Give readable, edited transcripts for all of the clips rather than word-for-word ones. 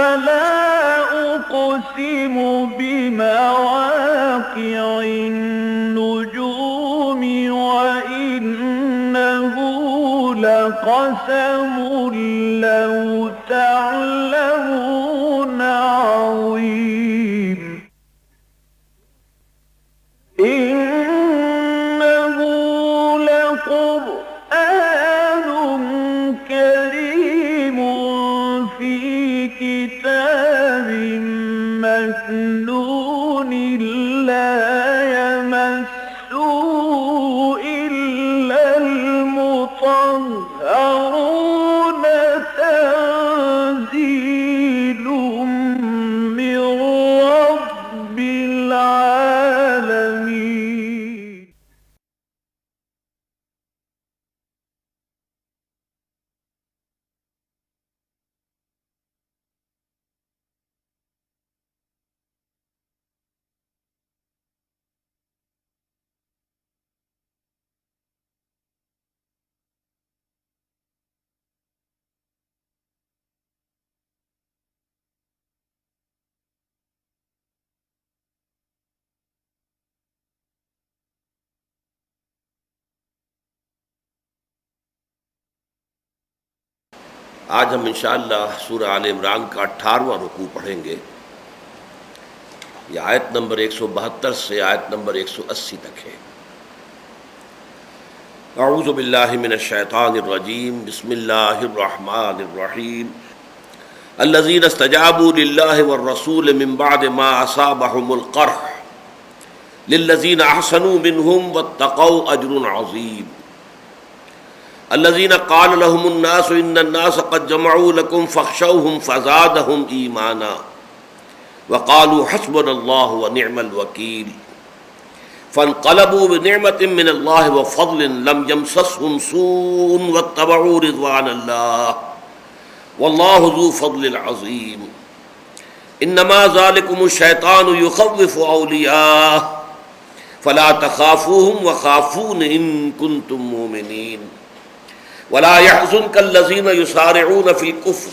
فلا أقسم بمواقع النجوم وإنه لقسم لو تعلمون عظيم إنه لقرآن كريم في كتاب مكنون لا يمسه إلا المطهرون تنزيل من رب العالمين. آج ہم انشاءاللہ سورہ آل عمران کا 18واں رکوع پڑھیں گے. یہ آیت نمبر 172 سے آیت نمبر 180 تک ہے. اعوذ باللہ من الشیطان الرجیم. بسم اللہ الرحمن الرحیم. الذین استجابوا للہ والرسول من بعد ما اصابهم القرح للذین احسنوا منہم واتقوا اجر عظیم. الذين قال لهم الناس ان الناس قد جمعوا لكم فاخشوهم فزادهم ايمانا وقالوا حسبنا الله ونعم الوكيل فانقلبوا بنعمة من الله وفضل لم يمسسهم سوء واتبعوا رضوان الله والله ذو فضل عظيم. انما ذلكم الشيطان يخوف اولياءه فلا تخافوهم وخافون ان كنتم مؤمنين. ولا يحزنك الذين يسارعون في الكفر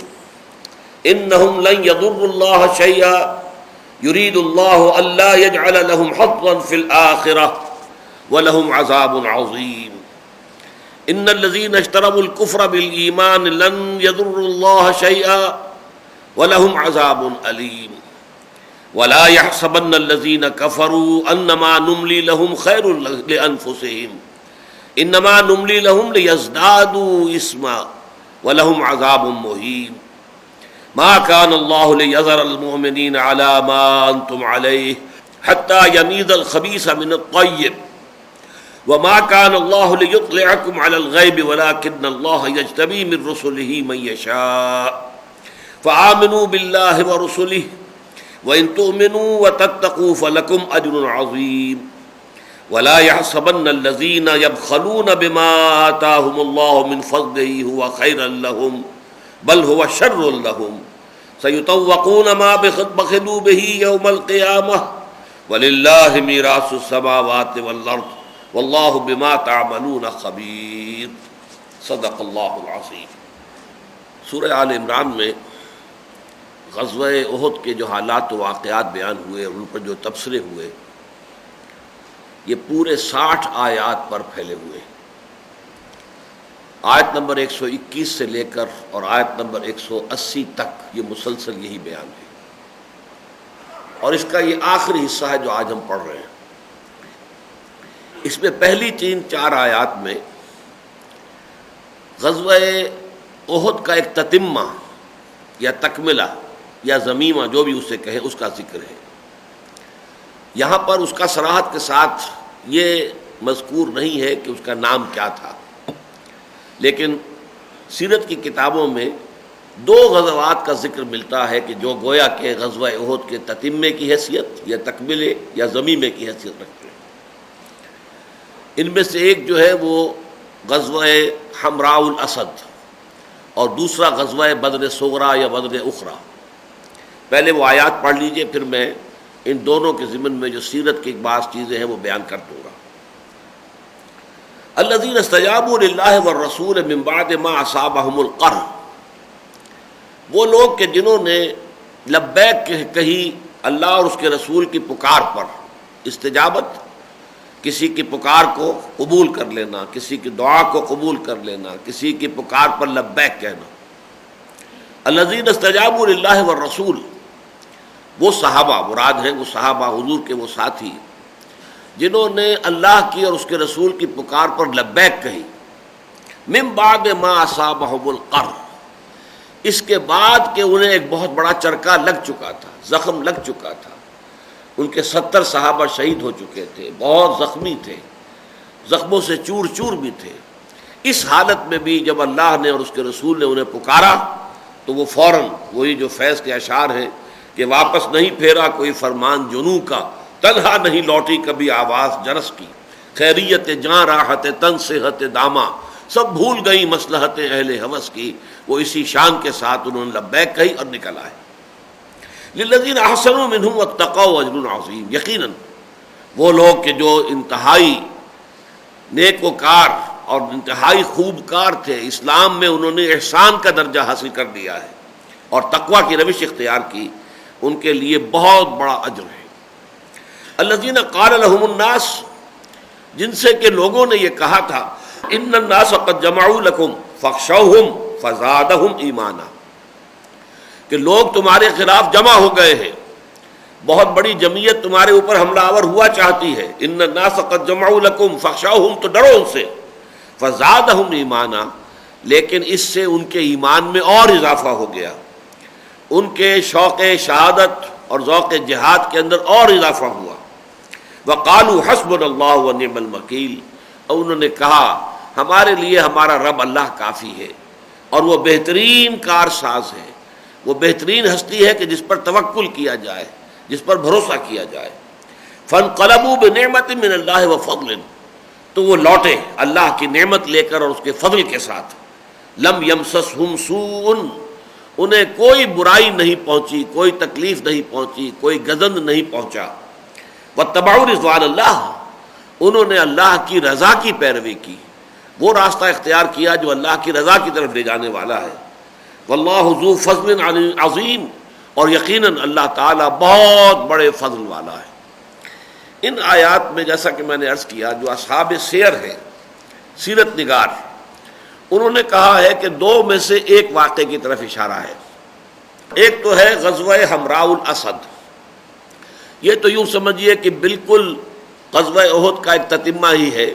إنهم لن يضروا الله شيئا يريد الله ألا يجعل لهم حظا في الآخرة ولهم عذاب عظيم. إن الذين اشتروا الكفر بالإيمان لن يضروا الله شيئا ولهم عذاب أليم. ولا يحسبن الذين كفروا أنما نملي لهم خير لأنفسهم انما نملی لهم لیزدادوا اثما ولهم عذاب مہین. ما كان الله ليذر المؤمنين على ما انتم عليه حتى يميز الخبيث من الطيب وما كان الله ليطلعكم على الغيب ولكن الله يجتبي من رسله من يشاء فآمنوا بالله ورسله وإن تؤمنوا وتتقوا فلكم أجر عظيم. ولا يحسبن الذين يبخلون بما آتاهم الله من فضله هو خيرا لهم بل هو شر لهم سيطوقون ما بخلوا به يوم القيامة ولله ميراث السماوات والأرض والله بما تعملون خبير. صدق اللہ العظیم. سورہ آل عمران میں غزوہ احد کے جو حالات و واقعات بیان ہوئے اور ان پر جو تبصرے ہوئے یہ پورے 60 آیات پر پھیلے ہوئے. آیت نمبر 121 سے لے کر اور آیت نمبر 180 تک یہ مسلسل یہی بیان ہے اور اس کا یہ آخری حصہ ہے جو آج ہم پڑھ رہے ہیں. اس میں پہلی 3-4 آیات میں غزوہ احد کا ایک تتمہ یا تکملہ یا ضمیمہ جو بھی اسے کہیں اس کا ذکر ہے. یہاں پر اس کا صراحت کے ساتھ یہ مذکور نہیں ہے کہ اس کا نام کیا تھا، لیکن سیرت کی کتابوں میں 2 غزوات کا ذکر ملتا ہے کہ جو گویا کہ غزوہ احد کے تتمے کی حیثیت یا تکملے یا ضمیمے کی حیثیت رکھتے ہیں. ان میں سے ایک جو ہے وہ غزوہ حمراء الاسد اور دوسرا غزوہ بدر صغریٰ یا بدر اخری. پہلے وہ آیات پڑھ لیجئے، پھر میں ان دونوں کے ضمن میں جو سیرت کی بعض چیزیں ہیں وہ بیان کر دوں گا. الذین استجابوا للہ والرسول من بعد ما اصابهم القرح، وہ لوگ کہ جنہوں نے لبیک کہی اللہ اور اس کے رسول کی پکار پر. استجابت کسی کی پکار کو قبول کر لینا، کسی کی دعا کو قبول کر لینا، کسی کی پکار پر لبیک کہنا. الذین استجابوا للہ والرسول، وہ صحابہ مراد ہیں، وہ صحابہ حضور کے وہ ساتھی جنہوں نے اللہ کی اور اس کے رسول کی پکار پر لبیک کہی. من بعد ما اصابہم القرح، اس کے بعد کہ انہیں ایک بہت بڑا چرکا لگ چکا تھا، زخم لگ چکا تھا. ان کے 70 صحابہ شہید ہو چکے تھے، بہت زخمی تھے، زخموں سے چور چور بھی تھے. اس حالت میں بھی جب اللہ نے اور اس کے رسول نے انہیں پکارا تو وہ فوراً وہی جو فیض کے اشعار ہیں کہ واپس نہیں پھیرا کوئی فرمان جنوں کا، تنہا نہیں لوٹی کبھی آواز جرس کی، خیریت جاں راحت تن صحت داماں، سب بھول گئی مصلحت اہل ہوس کی. وہ اسی شان کے ساتھ انہوں نے لبیک کہی اور نکل آئے. للذین احسنوا منہم واتقوا اجر عظیم، یقیناً وہ لوگ کہ جو انتہائی نیک وکار اور انتہائی خوب کار تھے، اسلام میں انہوں نے احسان کا درجہ حاصل کر لیا ہے اور تقویٰ کی روش اختیار کی، ان کے لیے بہت بڑا اجر ہے. الذین قال لهم الناس، جن سے کہ لوگوں نے یہ کہا تھا ان الناس قد جمعوا لکم فاخشوہم فزادہم ایمانا، کہ لوگ تمہارے خلاف جمع ہو گئے ہیں، بہت بڑی جمعیت تمہارے اوپر حملہ آور ہوا چاہتی ہے. ان الناس قد جمعوا لکم فاخشوہم، تو ڈرو ان سے، فزادہم ایمانا، لیکن اس سے ان کے ایمان میں اور اضافہ ہو گیا، ان کے شوق شہادت اور ذوق جہاد کے اندر اور اضافہ ہوا. وقالوا حسبنا اللہ ونعم الوکیل، اور انہوں نے کہا ہمارے لیے ہمارا رب اللہ کافی ہے اور وہ بہترین کار ساز ہے، وہ بہترین ہستی ہے کہ جس پر توکل کیا جائے، جس پر بھروسہ کیا جائے. فانقلبوا بنعمت من اللہ وفضل، تو وہ لوٹے اللہ کی نعمت لے کر اور اس کے فضل کے ساتھ. لم یمسسہم سوء، انہیں کوئی برائی نہیں پہنچی، کوئی تکلیف نہیں پہنچی، کوئی گزند نہیں پہنچا. واتبعوا رضوان اللہ، انہوں نے اللہ کی رضا کی پیروی کی، وہ راستہ اختیار کیا جو اللہ کی رضا کی طرف لے جانے والا ہے. واللہ ذو فضل عظیم، اور یقیناً اللہ تعالیٰ بہت بڑے فضل والا ہے. ان آیات میں جیسا کہ میں نے عرض کیا، جو اصحاب سیر ہیں، سیرت نگار، انہوں نے کہا ہے کہ دو میں سے ایک واقعے کی طرف اشارہ ہے. ایک تو ہے غزوہ حمراء الاسد، یہ تو یوں سمجھیے کہ بالکل غزوہ احد کا ایک تتمہ ہی ہے.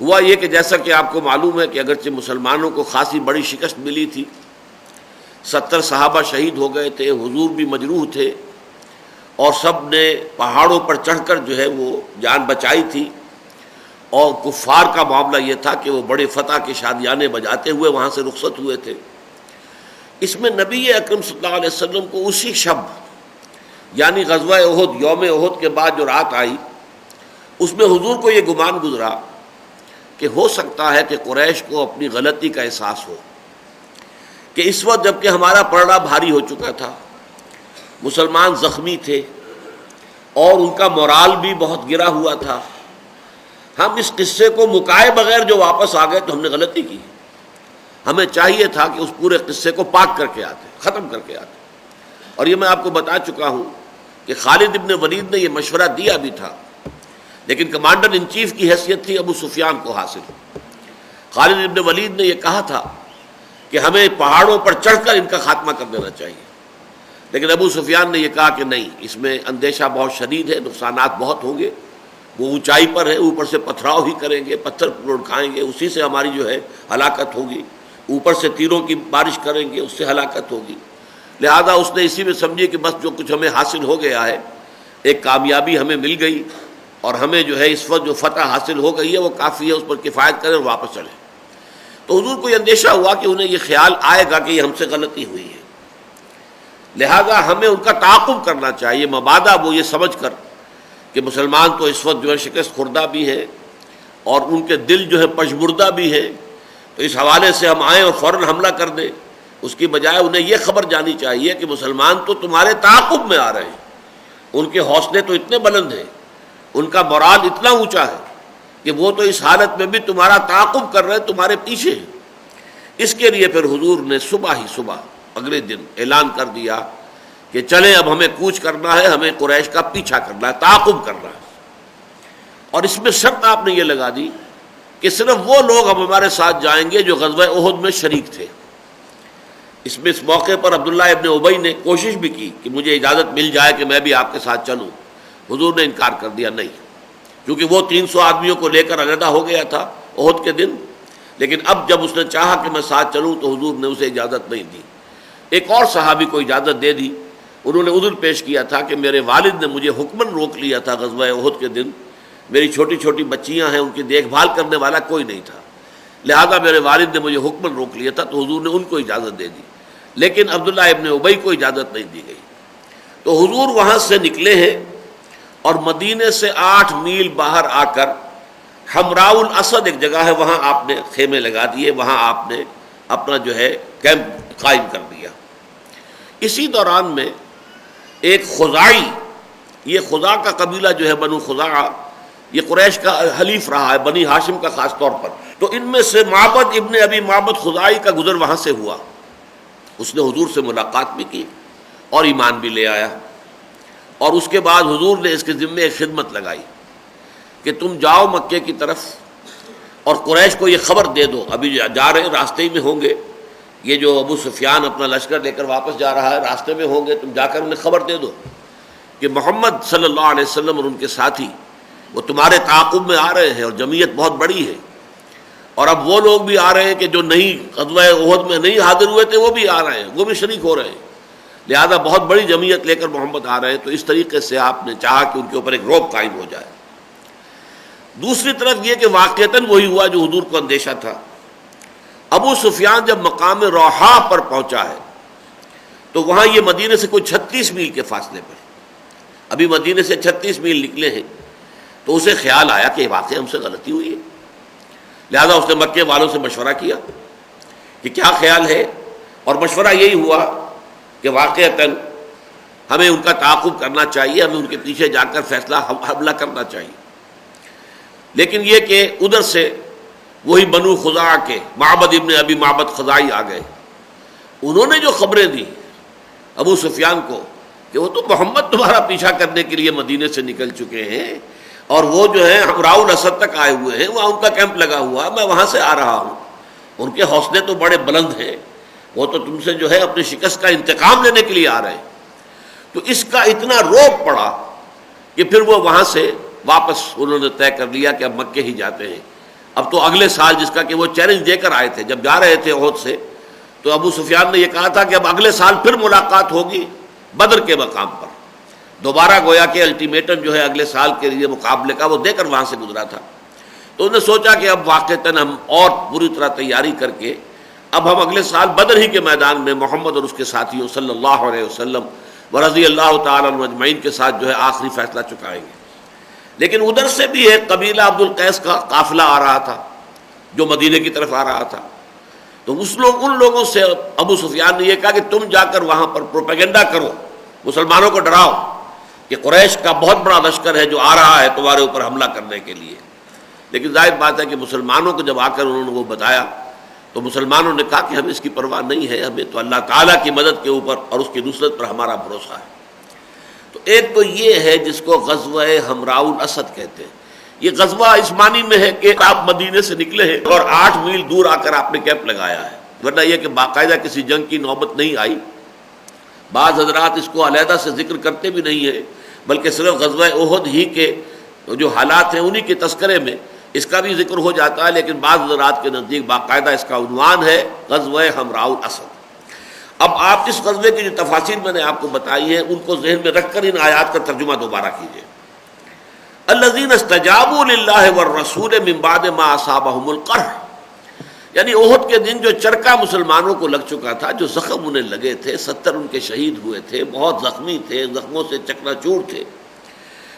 ہوا یہ کہ جیسا کہ آپ کو معلوم ہے کہ اگرچہ مسلمانوں کو خاصی بڑی شکست ملی تھی، 70 صحابہ شہید ہو گئے تھے، حضور بھی مجروح تھے، اور سب نے پہاڑوں پر چڑھ کر جو ہے وہ جان بچائی تھی. اور کفار کا معاملہ یہ تھا کہ وہ بڑے فتح کے شادیانے بجاتے ہوئے وہاں سے رخصت ہوئے تھے. اس میں نبی اکرم صلی اللہ علیہ وسلم کو اسی شب، یعنی غزوہ احد، یوم احد کے بعد جو رات آئی، اس میں حضور کو یہ گمان گزرا کہ ہو سکتا ہے کہ قریش کو اپنی غلطی کا احساس ہو، کہ اس وقت جب کہ ہمارا پلڑا بھاری ہو چکا تھا، مسلمان زخمی تھے اور ان کا مورال بھی بہت گرا ہوا تھا، ہم اس قصے کو مکائے بغیر جو واپس آ گئے تو ہم نے غلطی کی. ہمیں چاہیے تھا کہ اس پورے قصے کو پاک کر کے آتے، ختم کر کے آتے. اور یہ میں آپ کو بتا چکا ہوں کہ خالد ابن ولید نے یہ مشورہ دیا بھی تھا، لیکن کمانڈر ان چیف کی حیثیت تھی ابو سفیان کو حاصل. خالد ابن ولید نے یہ کہا تھا کہ ہمیں پہاڑوں پر چڑھ کر ان کا خاتمہ کر دینا چاہیے، لیکن ابو سفیان نے یہ کہا کہ نہیں، اس میں اندیشہ بہت شدید ہے، نقصانات بہت ہوں گے، وہ اونچائی پر ہے، اوپر سے پتھراؤ ہی کریں گے، پتھر لڑکائیں گے، اسی سے ہماری جو ہے ہلاکت ہوگی، اوپر سے تیروں کی بارش کریں گے، اس سے ہلاکت ہوگی. لہذا اس نے اسی میں سمجھی کہ بس جو کچھ ہمیں حاصل ہو گیا ہے، ایک کامیابی ہمیں مل گئی اور ہمیں جو ہے اس وقت جو فتح حاصل ہو گئی ہے وہ کافی ہے، اس پر کفایت کریں اور واپس چلیں. تو حضور کو یہ اندیشہ ہوا کہ انہیں یہ خیال آئے گا کہ یہ ہم سے غلطی ہوئی ہے، لہذا ہمیں ان کا تعاقب کرنا چاہیے، مبادا وہ یہ سمجھ کر کہ مسلمان تو اس وقت جو ہے شکست خوردہ بھی ہے اور ان کے دل جو ہے پشمردہ بھی ہے، تو اس حوالے سے ہم آئیں اور فوراً حملہ کر دیں. اس کی بجائے انہیں یہ خبر جانی چاہیے کہ مسلمان تو تمہارے تعاقب میں آ رہے ہیں، ان کے حوصلے تو اتنے بلند ہیں، ان کا مورال اتنا اونچا ہے کہ وہ تو اس حالت میں بھی تمہارا تعاقب کر رہے ہیں، تمہارے پیچھے ہیں. اس کے لیے پھر حضور نے صبح ہی صبح اگلے دن اعلان کر دیا کہ چلیں اب ہمیں کوچ کرنا ہے، ہمیں قریش کا پیچھا کرنا ہے، تعاقب کرنا ہے. اور اس میں شرط آپ نے یہ لگا دی کہ صرف وہ لوگ اب ہمارے ساتھ جائیں گے جو غزوہ احد میں شریک تھے. اس موقع پر عبداللہ ابن ابی نے کوشش بھی کی کہ مجھے اجازت مل جائے کہ میں بھی آپ کے ساتھ چلوں. حضور نے انکار کر دیا، نہیں، کیونکہ وہ 300 آدمیوں کو لے کر علیحدہ ہو گیا تھا احد کے دن. لیکن اب جب اس نے چاہا کہ میں ساتھ چلوں تو حضور نے اسے اجازت نہیں دی. ایک اور صحابی کو اجازت دے دی. انہوں نے عذر پیش کیا تھا کہ میرے والد نے مجھے حکماً روک لیا تھا غزوہ احد کے دن، میری چھوٹی چھوٹی بچیاں ہیں، ان کی دیکھ بھال کرنے والا کوئی نہیں تھا، لہذا میرے والد نے مجھے حکماً روک لیا تھا. تو حضور نے ان کو اجازت دے دی، لیکن عبداللہ ابن ابی کو اجازت نہیں دی گئی. تو حضور وہاں سے نکلے ہیں اور مدینے سے 8 میل باہر آ کر حمراء الاسد ایک جگہ ہے، وہاں آپ نے خیمے لگا دیے، وہاں آپ نے اپنا جو ہے کیمپ قائم کر دیا. اسی دوران میں ایک خزاعی، یہ خزاع کا قبیلہ جو ہے بنو خزاعہ، یہ قریش کا حلیف رہا ہے، بنی ہاشم کا خاص طور پر. تو ان میں سے معبد ابن ابی معبد خزاعی کا گزر وہاں سے ہوا. اس نے حضور سے ملاقات بھی کی اور ایمان بھی لے آیا. اور اس کے بعد حضور نے اس کے ذمے ایک خدمت لگائی کہ تم جاؤ مکے کی طرف اور قریش کو یہ خبر دے دو، ابھی جا رہے ہیں، راستے ہی میں ہوں گے، یہ جو ابو سفیان اپنا لشکر لے کر واپس جا رہا ہے، راستے میں ہوں گے، تم جا کر انہیں خبر دے دو کہ محمد صلی اللہ علیہ وسلم اور ان کے ساتھی وہ تمہارے تعاقب میں آ رہے ہیں اور جمعیت بہت بڑی ہے. اور اب وہ لوگ بھی آ رہے ہیں کہ جو نہیں غزوہ احد میں نہیں حاضر ہوئے تھے وہ بھی آ رہے ہیں، وہ بھی شریک ہو رہے ہیں، لہذا بہت بڑی جمعیت لے کر محمد آ رہے ہیں. تو اس طریقے سے آپ نے چاہا کہ ان کے اوپر ایک رعب قائم ہو جائے. دوسری طرف یہ کہ واقعتاً وہی ہوا جو حضور کو اندیشہ تھا. ابو سفیان جب مقام روحا پر پہنچا ہے تو وہاں یہ مدینے سے کوئی 36 میل کے فاصلے پر، ابھی مدینے سے 36 میل نکلے ہیں، تو اسے خیال آیا کہ واقعی ہم سے غلطی ہوئی ہے. لہذا اس نے مکے والوں سے مشورہ کیا کہ کیا خیال ہے، اور مشورہ یہی ہوا کہ واقعتاً ہمیں ان کا تعاقب کرنا چاہیے، ہمیں ان کے پیچھے جا کر فیصلہ حملہ کرنا چاہیے. لیکن یہ کہ ادھر سے وہی بنو خزاعہ کے معبد ابن ابی معبد خزاعی آ گئے. انہوں نے جو خبریں دی ابو سفیان کو کہ وہ تو محمد تمہارا پیچھا کرنے کے لیے مدینے سے نکل چکے ہیں اور وہ جو ہے حمراء الاسد تک آئے ہوئے ہیں، وہاں ان کا کیمپ لگا ہوا، میں وہاں سے آ رہا ہوں، ان کے حوصلے تو بڑے بلند ہیں، وہ تو تم سے جو ہے اپنی شکست کا انتقام لینے کے لیے آ رہے ہیں. تو اس کا اتنا رعب پڑا کہ پھر وہ وہاں سے واپس انہوں نے طے کر لیا کہ اب مکے ہی جاتے ہیں. اب تو اگلے سال، جس کا کہ وہ چیلنج دے کر آئے تھے جب جا رہے تھے احد سے، تو ابو سفیان نے یہ کہا تھا کہ اب اگلے سال پھر ملاقات ہوگی بدر کے مقام پر. دوبارہ گویا کہ الٹیمیٹم جو ہے اگلے سال کے لیے مقابلے کا وہ دے کر وہاں سے گزرا تھا. تو انہوں نے سوچا کہ اب واقعتاً ہم اور پوری طرح تیاری کر کے اب ہم اگلے سال بدر ہی کے میدان میں محمد اور اس کے ساتھیوں صلی اللہ علیہ وسلم و رضی اللہ تعالیٰ عنہ اجمعین کے ساتھ جو ہے آخری فیصلہ چکائیں گے. لیکن ادھر سے بھی ایک قبیلہ عبد القیس کا قافلہ آ رہا تھا جو مدینے کی طرف آ رہا تھا. تو ان لوگوں سے ابو سفیان نے یہ کہا کہ تم جا کر وہاں پر پروپیگنڈا کرو، مسلمانوں کو ڈراؤ کہ قریش کا بہت بڑا لشکر ہے جو آ رہا ہے تمہارے اوپر حملہ کرنے کے لیے. لیکن ظاہر بات ہے کہ مسلمانوں کو جب آ کر انہوں نے وہ بتایا تو مسلمانوں نے کہا کہ ہمیں اس کی پرواہ نہیں ہے، ہمیں تو اللہ تعالیٰ کی مدد کے اوپر اور اس کی نصرت پر ہمارا بھروسہ ہے. تو ایک تو یہ ہے جس کو غزوہ حمراء الاسد کہتے ہیں. یہ غزوہ اس معنی میں ہے کہ آپ مدینے سے نکلے ہیں اور 8 میل دور آ کر آپ نے کیمپ لگایا ہے، ورنہ یہ کہ باقاعدہ کسی جنگ کی نوبت نہیں آئی. بعض حضرات اس کو علیحدہ سے ذکر کرتے بھی نہیں ہیں، بلکہ صرف غزوہ احد ہی کے جو حالات ہیں انہی کے تذکرے میں اس کا بھی ذکر ہو جاتا ہے. لیکن بعض حضرات کے نزدیک باقاعدہ اس کا عنوان ہے غزوہ حمراء الاسد. اب آپ اس غزوے کی جو تفاصیل میں نے آپ کو بتائی ہیں ان کو ذہن میں رکھ کر ان آیات کا ترجمہ دوبارہ کیجیے. الذین استجابوا للہ والرسول من بعد ما اصابهم القرح، یعنی احد کے دن جو چرکا مسلمانوں کو لگ چکا تھا، جو زخم انہیں لگے تھے، 70 ان کے شہید ہوئے تھے، بہت زخمی تھے، زخموں سے چکنا چور تھے،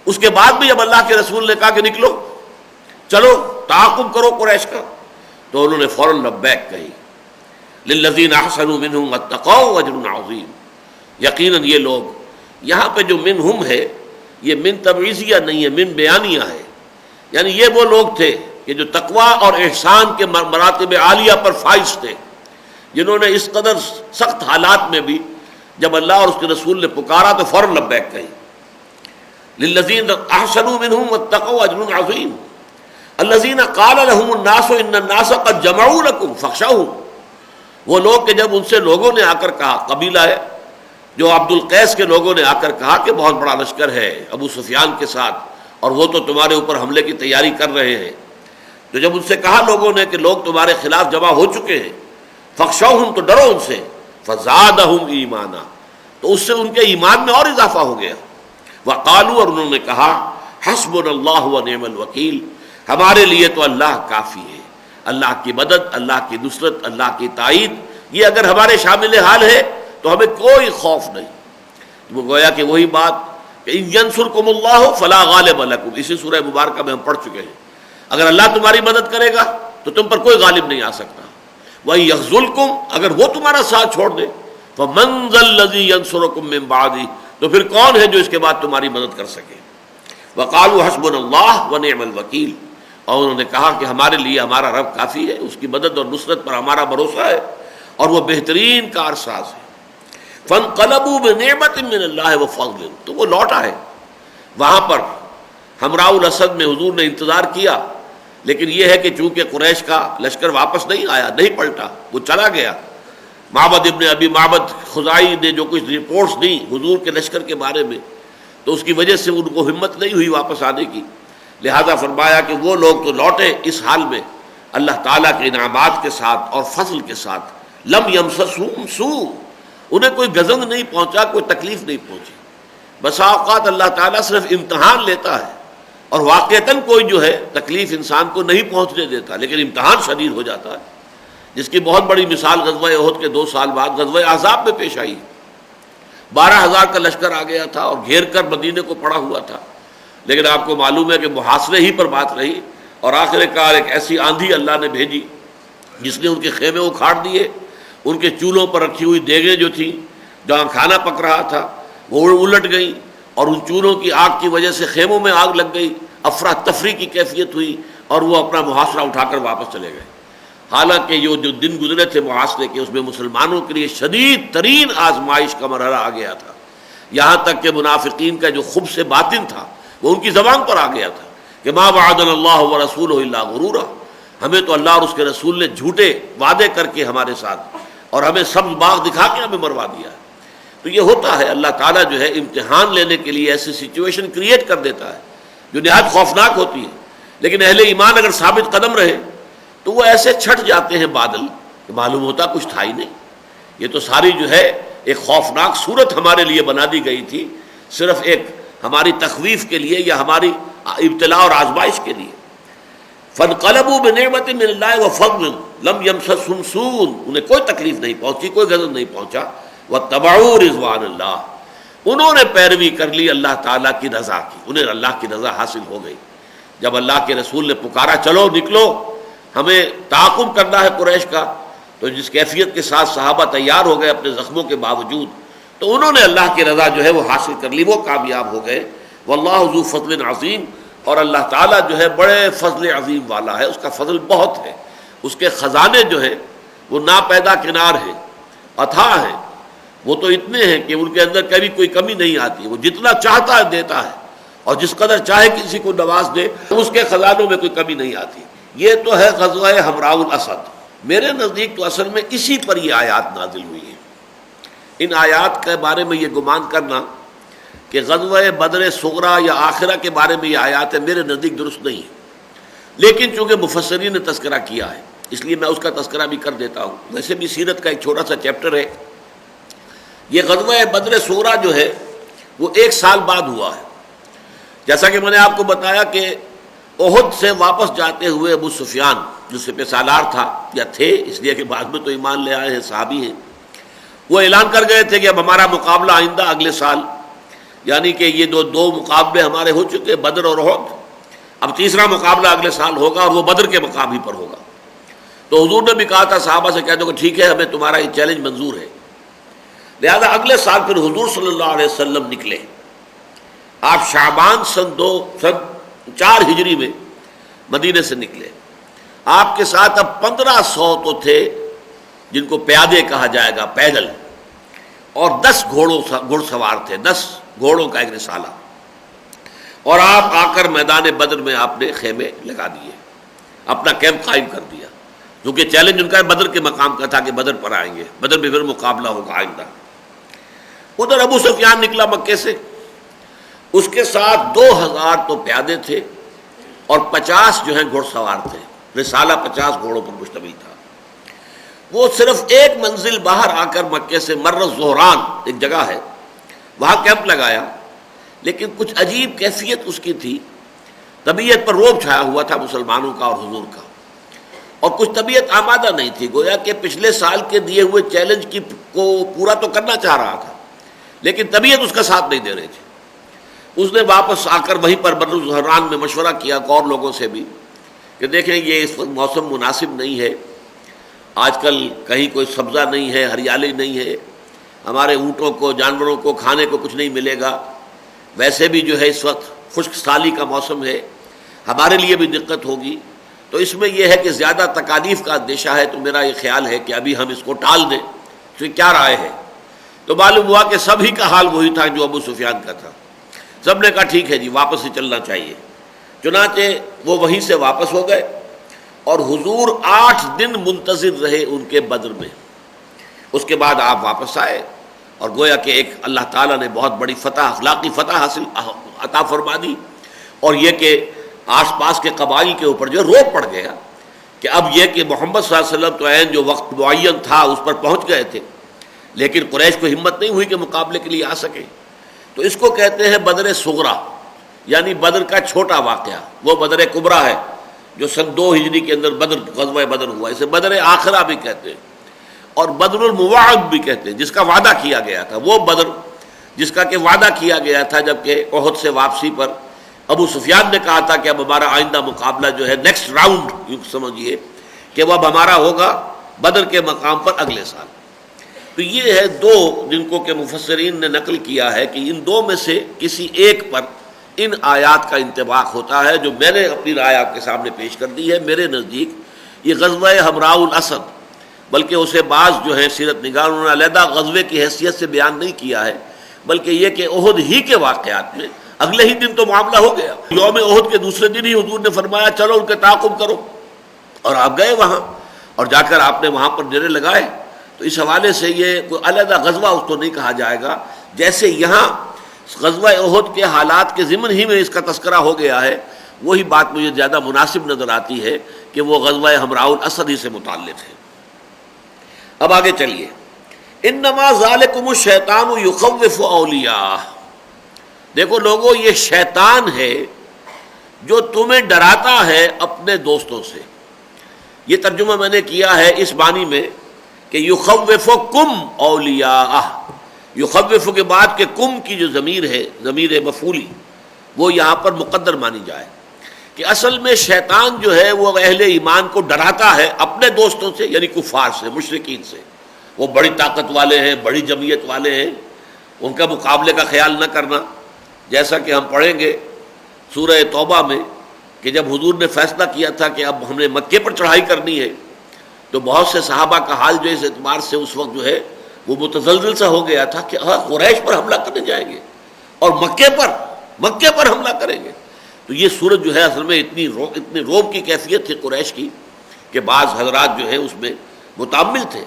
اس کے بعد بھی جب اللہ کے رسول نے کہا کہ نکلو چلو تعاقب کرو قریش کا، تو انہوں نے فوراً لبیک کہی. للذین احسنوا منہم واتقوا اجر عظیم، یقیناً یہ لوگ، یہاں پہ جو منہم ہے یہ من تبعیضیہ نہیں ہے، من بیانیہ ہے. یعنی یہ وہ لوگ تھے کہ جو تقوی اور احسان کے مراتب عالیہ پر فائز تھے، جنہوں نے اس قدر سخت حالات میں بھی جب اللہ اور اس کے رسول نے پکارا تو فوراً لبیک کہی. للذین احسنوا منہم واتقوا اجر عظیم. الذین قال لهم الناس ان الناس قد جمعوا لكم فاخشوهم. وہ لوگ کہ جب ان سے لوگوں نے آ کر کہا، قبیلہ ہے جو عبد القیس کے لوگوں نے آ کر کہا کہ بہت بڑا لشکر ہے ابو سفیان کے ساتھ اور وہ تو تمہارے اوپر حملے کی تیاری کر رہے ہیں، تو جب ان سے کہا لوگوں نے کہ لوگ تمہارے خلاف جمع ہو چکے ہیں، فخشوہم تو ڈرو ان سے، فزادہم ایمانا تو اس سے ان کے ایمان میں اور اضافہ ہو گیا. وقالوا اور انہوں نے کہا حسبنا اللہ ونعم الوکیل، ہمارے لیے تو اللہ کافی ہے، اللہ کی مدد، اللہ کی نصرت، اللہ کی تائید، یہ اگر ہمارے شامل حال ہے تو ہمیں کوئی خوف نہیں. وہ گویا کہ وہی بات کہ ان ینصرکم اللہ فلا غالب لکم، اسی سورہ مبارکہ میں ہم پڑھ چکے ہیں. اگر اللہ تمہاری مدد کرے گا تو تم پر کوئی غالب نہیں آ سکتا. وَإِن يَخْذُلْكُمْ، اگر وہ تمہارا ساتھ چھوڑ دے، فَمَنْ ذَا الَّذِي يَنصُرُكُم مِّن بَعْدِهِ، تو پھر کون ہے جو اس کے بعد تمہاری مدد کر سکے. وَقَالُوا حَسْبُنَا اللَّهُ وَنِعْمَ الْوَكِيلُ، اور انہوں نے کہا کہ ہمارے لیے ہمارا رب کافی ہے، اس کی مدد اور نصرت پر ہمارا بھروسہ ہے اور وہ بہترین کارساز ہے. فَانْقَلَبُوا بِنِعْمَةٍ مِّنَ اللَّهِ وَفَضْلٍ، تو وہ لوٹ آئے. وہاں پر حمراء الاسد میں حضور نے انتظار کیا، لیکن یہ ہے کہ چونکہ قریش کا لشکر واپس نہیں آیا، نہیں پلٹا، وہ چلا گیا. معبد ابن ابی معبد خزائی نے جو کچھ رپورٹس دی حضور کے لشکر کے بارے میں، تو اس کی وجہ سے ان کو ہمت نہیں ہوئی واپس آنے کی. لہذا فرمایا کہ وہ لوگ تو لوٹے اس حال میں اللہ تعالیٰ کے انعامات کے ساتھ اور فضل کے ساتھ. لم یمسسہم سوء، انہیں کوئی گزند نہیں پہنچا، کوئی تکلیف نہیں پہنچی. بسا اوقات اللہ تعالیٰ صرف امتحان لیتا ہے اور واقعتاً کوئی جو ہے تکلیف انسان کو نہیں پہنچنے دیتا، لیکن امتحان شدید ہو جاتا ہے، جس کی بہت بڑی مثال غزوہ احد کے 2 سال بعد غزوہ احزاب میں پیش آئی. 12,000 کا لشکر آ گیا تھا اور گھیر کر مدینے کو پڑا ہوا تھا، لیکن آپ کو معلوم ہے کہ محاصرے ہی پر بات رہی اور آخر کار ایک ایسی آندھی اللہ نے بھیجی جس نے ان کے خیمے اکھاڑ دیے. ان کے چولہوں پر رکھی ہوئی دیگیں جو تھیں جہاں کھانا پک رہا تھا وہ الٹ گئیں اور ان چولہوں کی آگ کی وجہ سے خیموں میں آگ لگ گئی. افراتفری کی کیفیت ہوئی اور وہ اپنا محاصرہ اٹھا کر واپس چلے گئے. حالانکہ یہ جو دن گزرے تھے محاصرے کے، اس میں مسلمانوں کے لیے شدید ترین آزمائش کا مرحلہ آ گیا تھا. یہاں تک کہ منافقین کا جو خبث باطن تھا وہ ان کی زبان پر آ گیا تھا کہ ما وعدنا اللہ ورسولہ الا غرورا، ہمیں تو اللہ اور اس کے رسول نے جھوٹے وعدے کر کے ہمارے ساتھ اور ہمیں سبز باغ دکھا کے ہمیں مروا دیا. تو یہ ہوتا ہے، اللہ تعالیٰ جو ہے امتحان لینے کے لیے ایسی سچویشن کریٹ کر دیتا ہے جو نہایت خوفناک ہوتی ہے. لیکن اہل ایمان اگر ثابت قدم رہے تو وہ ایسے چھٹ جاتے ہیں بادل کہ معلوم ہوتا کچھ تھا ہی نہیں. یہ تو ساری جو ہے ایک خوفناک صورت ہمارے لیے بنا دی گئی تھی، صرف ایک ہماری تخویف کے لیے یا ہماری ابتلا اور آزمائش کے لیے. فانقلبوا بنعمت من اللہ وفضل لم یمسسہم سوء، انہیں کوئی تکلیف نہیں پہنچی، کوئی غضب نہیں پہنچا. واتبعوا رضوان اللہ، انہوں نے پیروی کر لی اللہ تعالیٰ کی رضا کی، انہیں اللہ کی رضا حاصل ہو گئی. جب اللہ کے رسول نے پکارا چلو نکلو ہمیں تعاقب کرنا ہے قریش کا، تو جس کیفیت کے ساتھ صحابہ تیار ہو گئے اپنے زخموں کے باوجود، تو انہوں نے اللہ کی رضا جو ہے وہ حاصل کر لی، وہ کامیاب ہو گئے. واللہ ذو فضل عظیم، اور اللہ تعالیٰ جو ہے بڑے فضل عظیم والا ہے، اس کا فضل بہت ہے، اس کے خزانے جو ہیں وہ ناپیدا کنار ہیں، اتھاہ ہیں. وہ تو اتنے ہیں کہ ان کے اندر کبھی کوئی کمی نہیں آتی، وہ جتنا چاہتا ہے دیتا ہے اور جس قدر چاہے کسی کو نواز دے اس کے خزانوں میں کوئی کمی نہیں آتی. یہ تو ہے غزوہ حمراء الاسد. میرے نزدیک تو اصل میں اسی پر یہ آیات نازل ہوئی ہیں. ان آیات کے بارے میں یہ گمان کرنا کہ غزوہ بدر صغریٰ یا آخرہ کے بارے میں یہ آیات ہے، میرے نزدیک درست نہیں ہے. لیکن چونکہ مفسرین نے تذکرہ کیا ہے اس لیے میں اس کا تذکرہ بھی کر دیتا ہوں. ویسے بھی سیرت کا ایک چھوٹا سا چیپٹر ہے. یہ غزوہ بدر صغریٰ جو ہے وہ 1 سال بعد ہوا ہے. جیسا کہ میں نے آپ کو بتایا کہ احد سے واپس جاتے ہوئے ابو سفیان جو سپہ سالار تھا یا تھے، اس لیے کہ بعد میں تو ایمان لے آئے ہیں، صحابی ہیں، وہ اعلان کر گئے تھے کہ اب ہمارا مقابلہ آئندہ اگلے سال، یعنی کہ یہ دو مقابلے ہمارے ہو چکے بدر اور احد، اب تیسرا مقابلہ اگلے سال ہوگا اور وہ بدر کے مقام ہی پر ہوگا. تو حضور نے بھی کہا تھا صحابہ سے کہہ دو کہ ٹھیک ہے ہمیں تمہارا یہ چیلنج منظور ہے. لہذا اگلے سال پھر حضور صلی اللہ علیہ وسلم نکلے. آپ شعبان سن 4 ہجری میں مدینے سے نکلے. آپ کے ساتھ اب 1500 تو تھے جن کو پیادے کہا جائے گا، پیدل، اور 10 گھوڑ سوار تھے، 10 گھوڑوں کا ایک رسالہ، اور آپ آ کر میدان بدر میں آپ نے خیمے لگا دیے، اپنا کیمپ قائم کر دیا، کیونکہ چیلنج ان کا بدر کے مقام کا تھا کہ بدر پر آئیں گے، بدر میں پھر مقابلہ ہوگا آئندہ۔ ادھر ابو سفیان نکلا مکے سے، اس کے ساتھ 2000 تو پیادے تھے اور 50 جو ہیں گھوڑ سوار تھے، رسالہ 50 گھوڑوں پر مشتمل تھا۔ وہ صرف ایک منزل باہر آ کر مکے سے مر الزہران ایک جگہ ہے، وہاں کیمپ لگایا، لیکن کچھ عجیب کیفیت اس کی تھی، طبیعت پر رعب چھایا ہوا تھا مسلمانوں کا اور حضور کا، اور کچھ طبیعت آمادہ نہیں تھی، گویا کہ پچھلے سال کے دیے ہوئے چیلنج کو پورا تو کرنا چاہ رہا تھا لیکن طبیعت اس کا ساتھ نہیں دے رہی تھی۔ اس نے واپس آ کر وہیں پر بر الزہران میں مشورہ کیا اور لوگوں سے بھی کہ دیکھیں یہ اس وقت موسم مناسب نہیں ہے، آج کل کہیں کوئی سبزہ نہیں ہے، ہریالی نہیں ہے، ہمارے اونٹوں کو جانوروں کو کھانے کو کچھ نہیں ملے گا، ویسے بھی جو ہے اس وقت خشک سالی کا موسم ہے، ہمارے لیے بھی دقت ہوگی، تو اس میں یہ ہے کہ زیادہ تکالیف کا اندیشہ ہے، تو میرا یہ خیال ہے کہ ابھی ہم اس کو ٹال دیں، تو کیا رائے ہے؟ تو معلوم ہوا کہ سبھی کا حال وہی تھا جو ابو سفیان کا تھا، سب نے کہا ٹھیک ہے جی واپس ہی چلنا چاہیے۔ چنانچہ وہ وہیں سے واپس ہو گئے اور حضور 8 دن منتظر رہے ان کے بدر میں، اس کے بعد آپ واپس آئے اور گویا کہ ایک اللہ تعالیٰ نے بہت بڑی فتح، اخلاقی فتح حاصل عطا فرما دی، اور یہ کہ آس پاس کے قبائل کے اوپر جو روک پڑ گیا کہ اب یہ کہ محمد صلی اللہ علیہ وسلم تو عین جو وقت معین تھا اس پر پہنچ گئے تھے، لیکن قریش کو ہمت نہیں ہوئی کہ مقابلے کے لیے آ سکے، تو اس کو کہتے ہیں بدر صغریٰ، یعنی بدر کا چھوٹا واقعہ، وہ بدر کبریٰ ہے جو سن 2 ہجری کے اندر بدر غزوہ بدر ہوا، اسے بدر آخرہ بھی کہتے ہیں اور بدر الموعد بھی کہتے ہیں، جس کا وعدہ کیا گیا تھا، وہ بدر جس کا کہ وعدہ کیا گیا تھا جبکہ احد سے واپسی پر ابو سفیان نے کہا تھا کہ اب ہمارا آئندہ مقابلہ جو ہے نیکسٹ راؤنڈ یوں سمجھیے کہ وہ اب ہمارا ہوگا بدر کے مقام پر اگلے سال۔ تو یہ ہے 2 جن کو کہ مفسرین نے نقل کیا ہے کہ ان 2 میں سے کسی ایک پر ان آیات کا انطباق ہوتا ہے، جو میں نے اپنی رائے آپ کے سامنے پیش کر دی ہے۔ میرے نزدیک یہ غزوہ حمراء الاسد، بلکہ اسے بعض جو ہیں سیرت نگاروں نے علیحدہ غزوے کی حیثیت سے بیان نہیں کیا ہے، بلکہ یہ کہ احد ہی کے واقعات میں اگلے ہی دن تو معاملہ ہو گیا، یوم احد کے دوسرے دن ہی حضور نے فرمایا چلو ان کے تعاقب کرو، اور آپ گئے وہاں اور جا کر آپ نے وہاں پر ڈیرے لگائے۔ تو اس حوالے سے یہ کوئی علیحدہ غزوہ اس کو نہیں کہا جائے گا، جیسے یہاں غزوہ احد کے حالات کے ضمن ہی میں اس کا تذکرہ ہو گیا ہے، وہی بات مجھے زیادہ مناسب نظر آتی ہے کہ وہ غزوہ حمراء الاسد ہی سے متعلق ہے۔ اب آگے چلیے، انما ذالکم الشیطان یخوف اولیاء، دیکھو لوگوں یہ شیطان ہے جو تمہیں ڈراتا ہے اپنے دوستوں سے۔ یہ ترجمہ میں نے کیا ہے اس معنی میں کہ یخوفکم اولیاء، یخوف کے بعد کہ کم کی جو ضمیر ہے، ضمیر مفعولی، وہ یہاں پر مقدر مانی جائے کہ اصل میں شیطان جو ہے وہ اہل ایمان کو ڈراتا ہے اپنے دوستوں سے، یعنی کفار سے، مشرکین سے۔ وہ بڑی طاقت والے ہیں، بڑی جمعیت والے ہیں، ان کا مقابلے کا خیال نہ کرنا، جیسا کہ ہم پڑھیں گے سورہ توبہ میں کہ جب حضور نے فیصلہ کیا تھا کہ اب ہم نے مکے پر چڑھائی کرنی ہے، تو بہت سے صحابہ کا حال جو اس اعتبار سے اس وقت جو ہے وہ متزلزل سا ہو گیا تھا کہ قریش پر حملہ کرنے جائیں گے اور مکے پر حملہ کریں گے۔ تو یہ صورت جو ہے اصل میں اتنی روب کی کیفیت تھی قریش کی کہ بعض حضرات جو ہیں اس میں متعمل تھے۔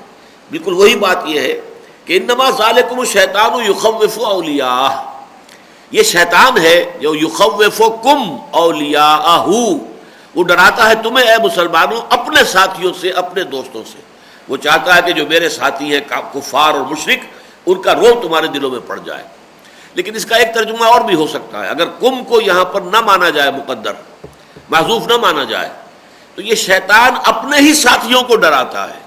بالکل وہی بات یہ ہے کہ انما ذالکم الشیطان یخوف اولیاء، یہ شیطان ہے جو یخوفکم اولیاءہ، وہ ڈراتا ہے تمہیں اے مسلمانوں اپنے ساتھیوں سے، اپنے دوستوں سے۔ وہ چاہتا ہے کہ جو میرے ساتھی ہیں کفار اور مشرک، ان کا رعب تمہارے دلوں میں پڑ جائے۔ لیکن اس کا ایک ترجمہ اور بھی ہو سکتا ہے، اگر کم کو یہاں پر نہ مانا جائے، مقدر محذوف نہ مانا جائے، تو یہ شیطان اپنے ہی ساتھیوں کو ڈراتا ہے،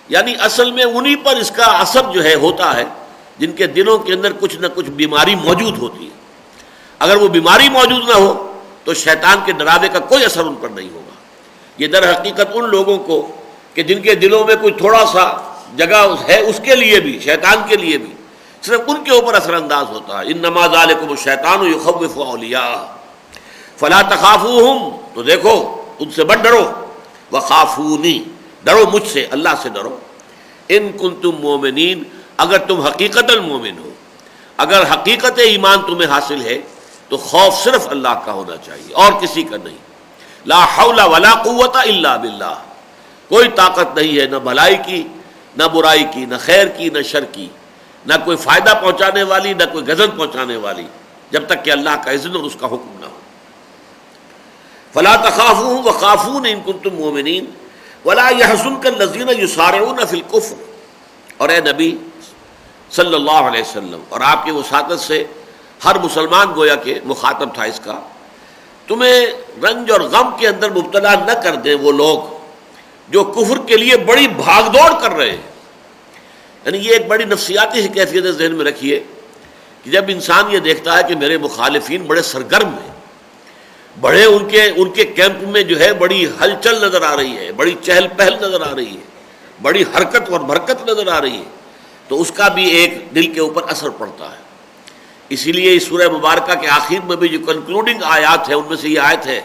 یعنی اصل میں انہی پر اس کا اثر جو ہے ہوتا ہے جن کے دلوں کے اندر کچھ نہ کچھ بیماری موجود ہوتی ہے۔ اگر وہ بیماری موجود نہ ہو تو شیطان کے ڈراوے کا کوئی اثر ان پر نہیں ہوگا۔ یہ در حقیقت ان لوگوں کو کہ جن کے دلوں میں کوئی تھوڑا سا جگہ ہے، اس کے لیے بھی، شیطان کے لیے بھی صرف ان کے اوپر اثر انداز ہوتا ہے۔ انما ذالکم الشیطان یخوف اولیاء فلا تخافوہم، تو دیکھو ان سے مت ڈرو، وخافونی، ڈرو مجھ سے، اللہ سے ڈرو، ان کنتم مومنین، اگر تم حقیقتاً مومن ہو، اگر حقیقت ایمان تمہیں حاصل ہے تو خوف صرف اللہ کا ہونا چاہیے اور کسی کا نہیں. لا حول ولا قوت الا باللہ، کوئی طاقت نہیں ہے نہ بھلائی کی نہ برائی کی، نہ خیر کی نہ شر کی، نہ کوئی فائدہ پہنچانے والی نہ کوئی غضب پہنچانے والی، جب تک کہ اللہ کا اذن اور اس کا حکم نہ ہو. فلا تخافوهم وخافون ان کنتم مؤمنین ولا يحزنك الذين يسارعون في الكفر. اور اے نبی صلی اللہ علیہ وسلم اور آپ کی وساطت سے ہر مسلمان گویا کہ مخاطب تھا اس کا، تمہیں رنج اور غم کے اندر مبتلا نہ کر دیں وہ لوگ جو کفر کے لیے بڑی بھاگ دوڑ کر رہے ہیں. یعنی یہ ایک بڑی نفسیاتی کیفیت ذہن میں رکھیے کہ جب انسان یہ دیکھتا ہے کہ میرے مخالفین بڑے سرگرم ہیں، بڑے ان کے کیمپ میں جو ہے بڑی ہلچل نظر آ رہی ہے، بڑی چہل پہل نظر آ رہی ہے، بڑی حرکت اور برکت نظر آ رہی ہے، تو اس کا بھی ایک دل کے اوپر اثر پڑتا ہے. اسی لیے اس سورہ مبارکہ کے آخر میں بھی جو کنکلوڈنگ آیات ہے ان میں سے یہ آیت ہے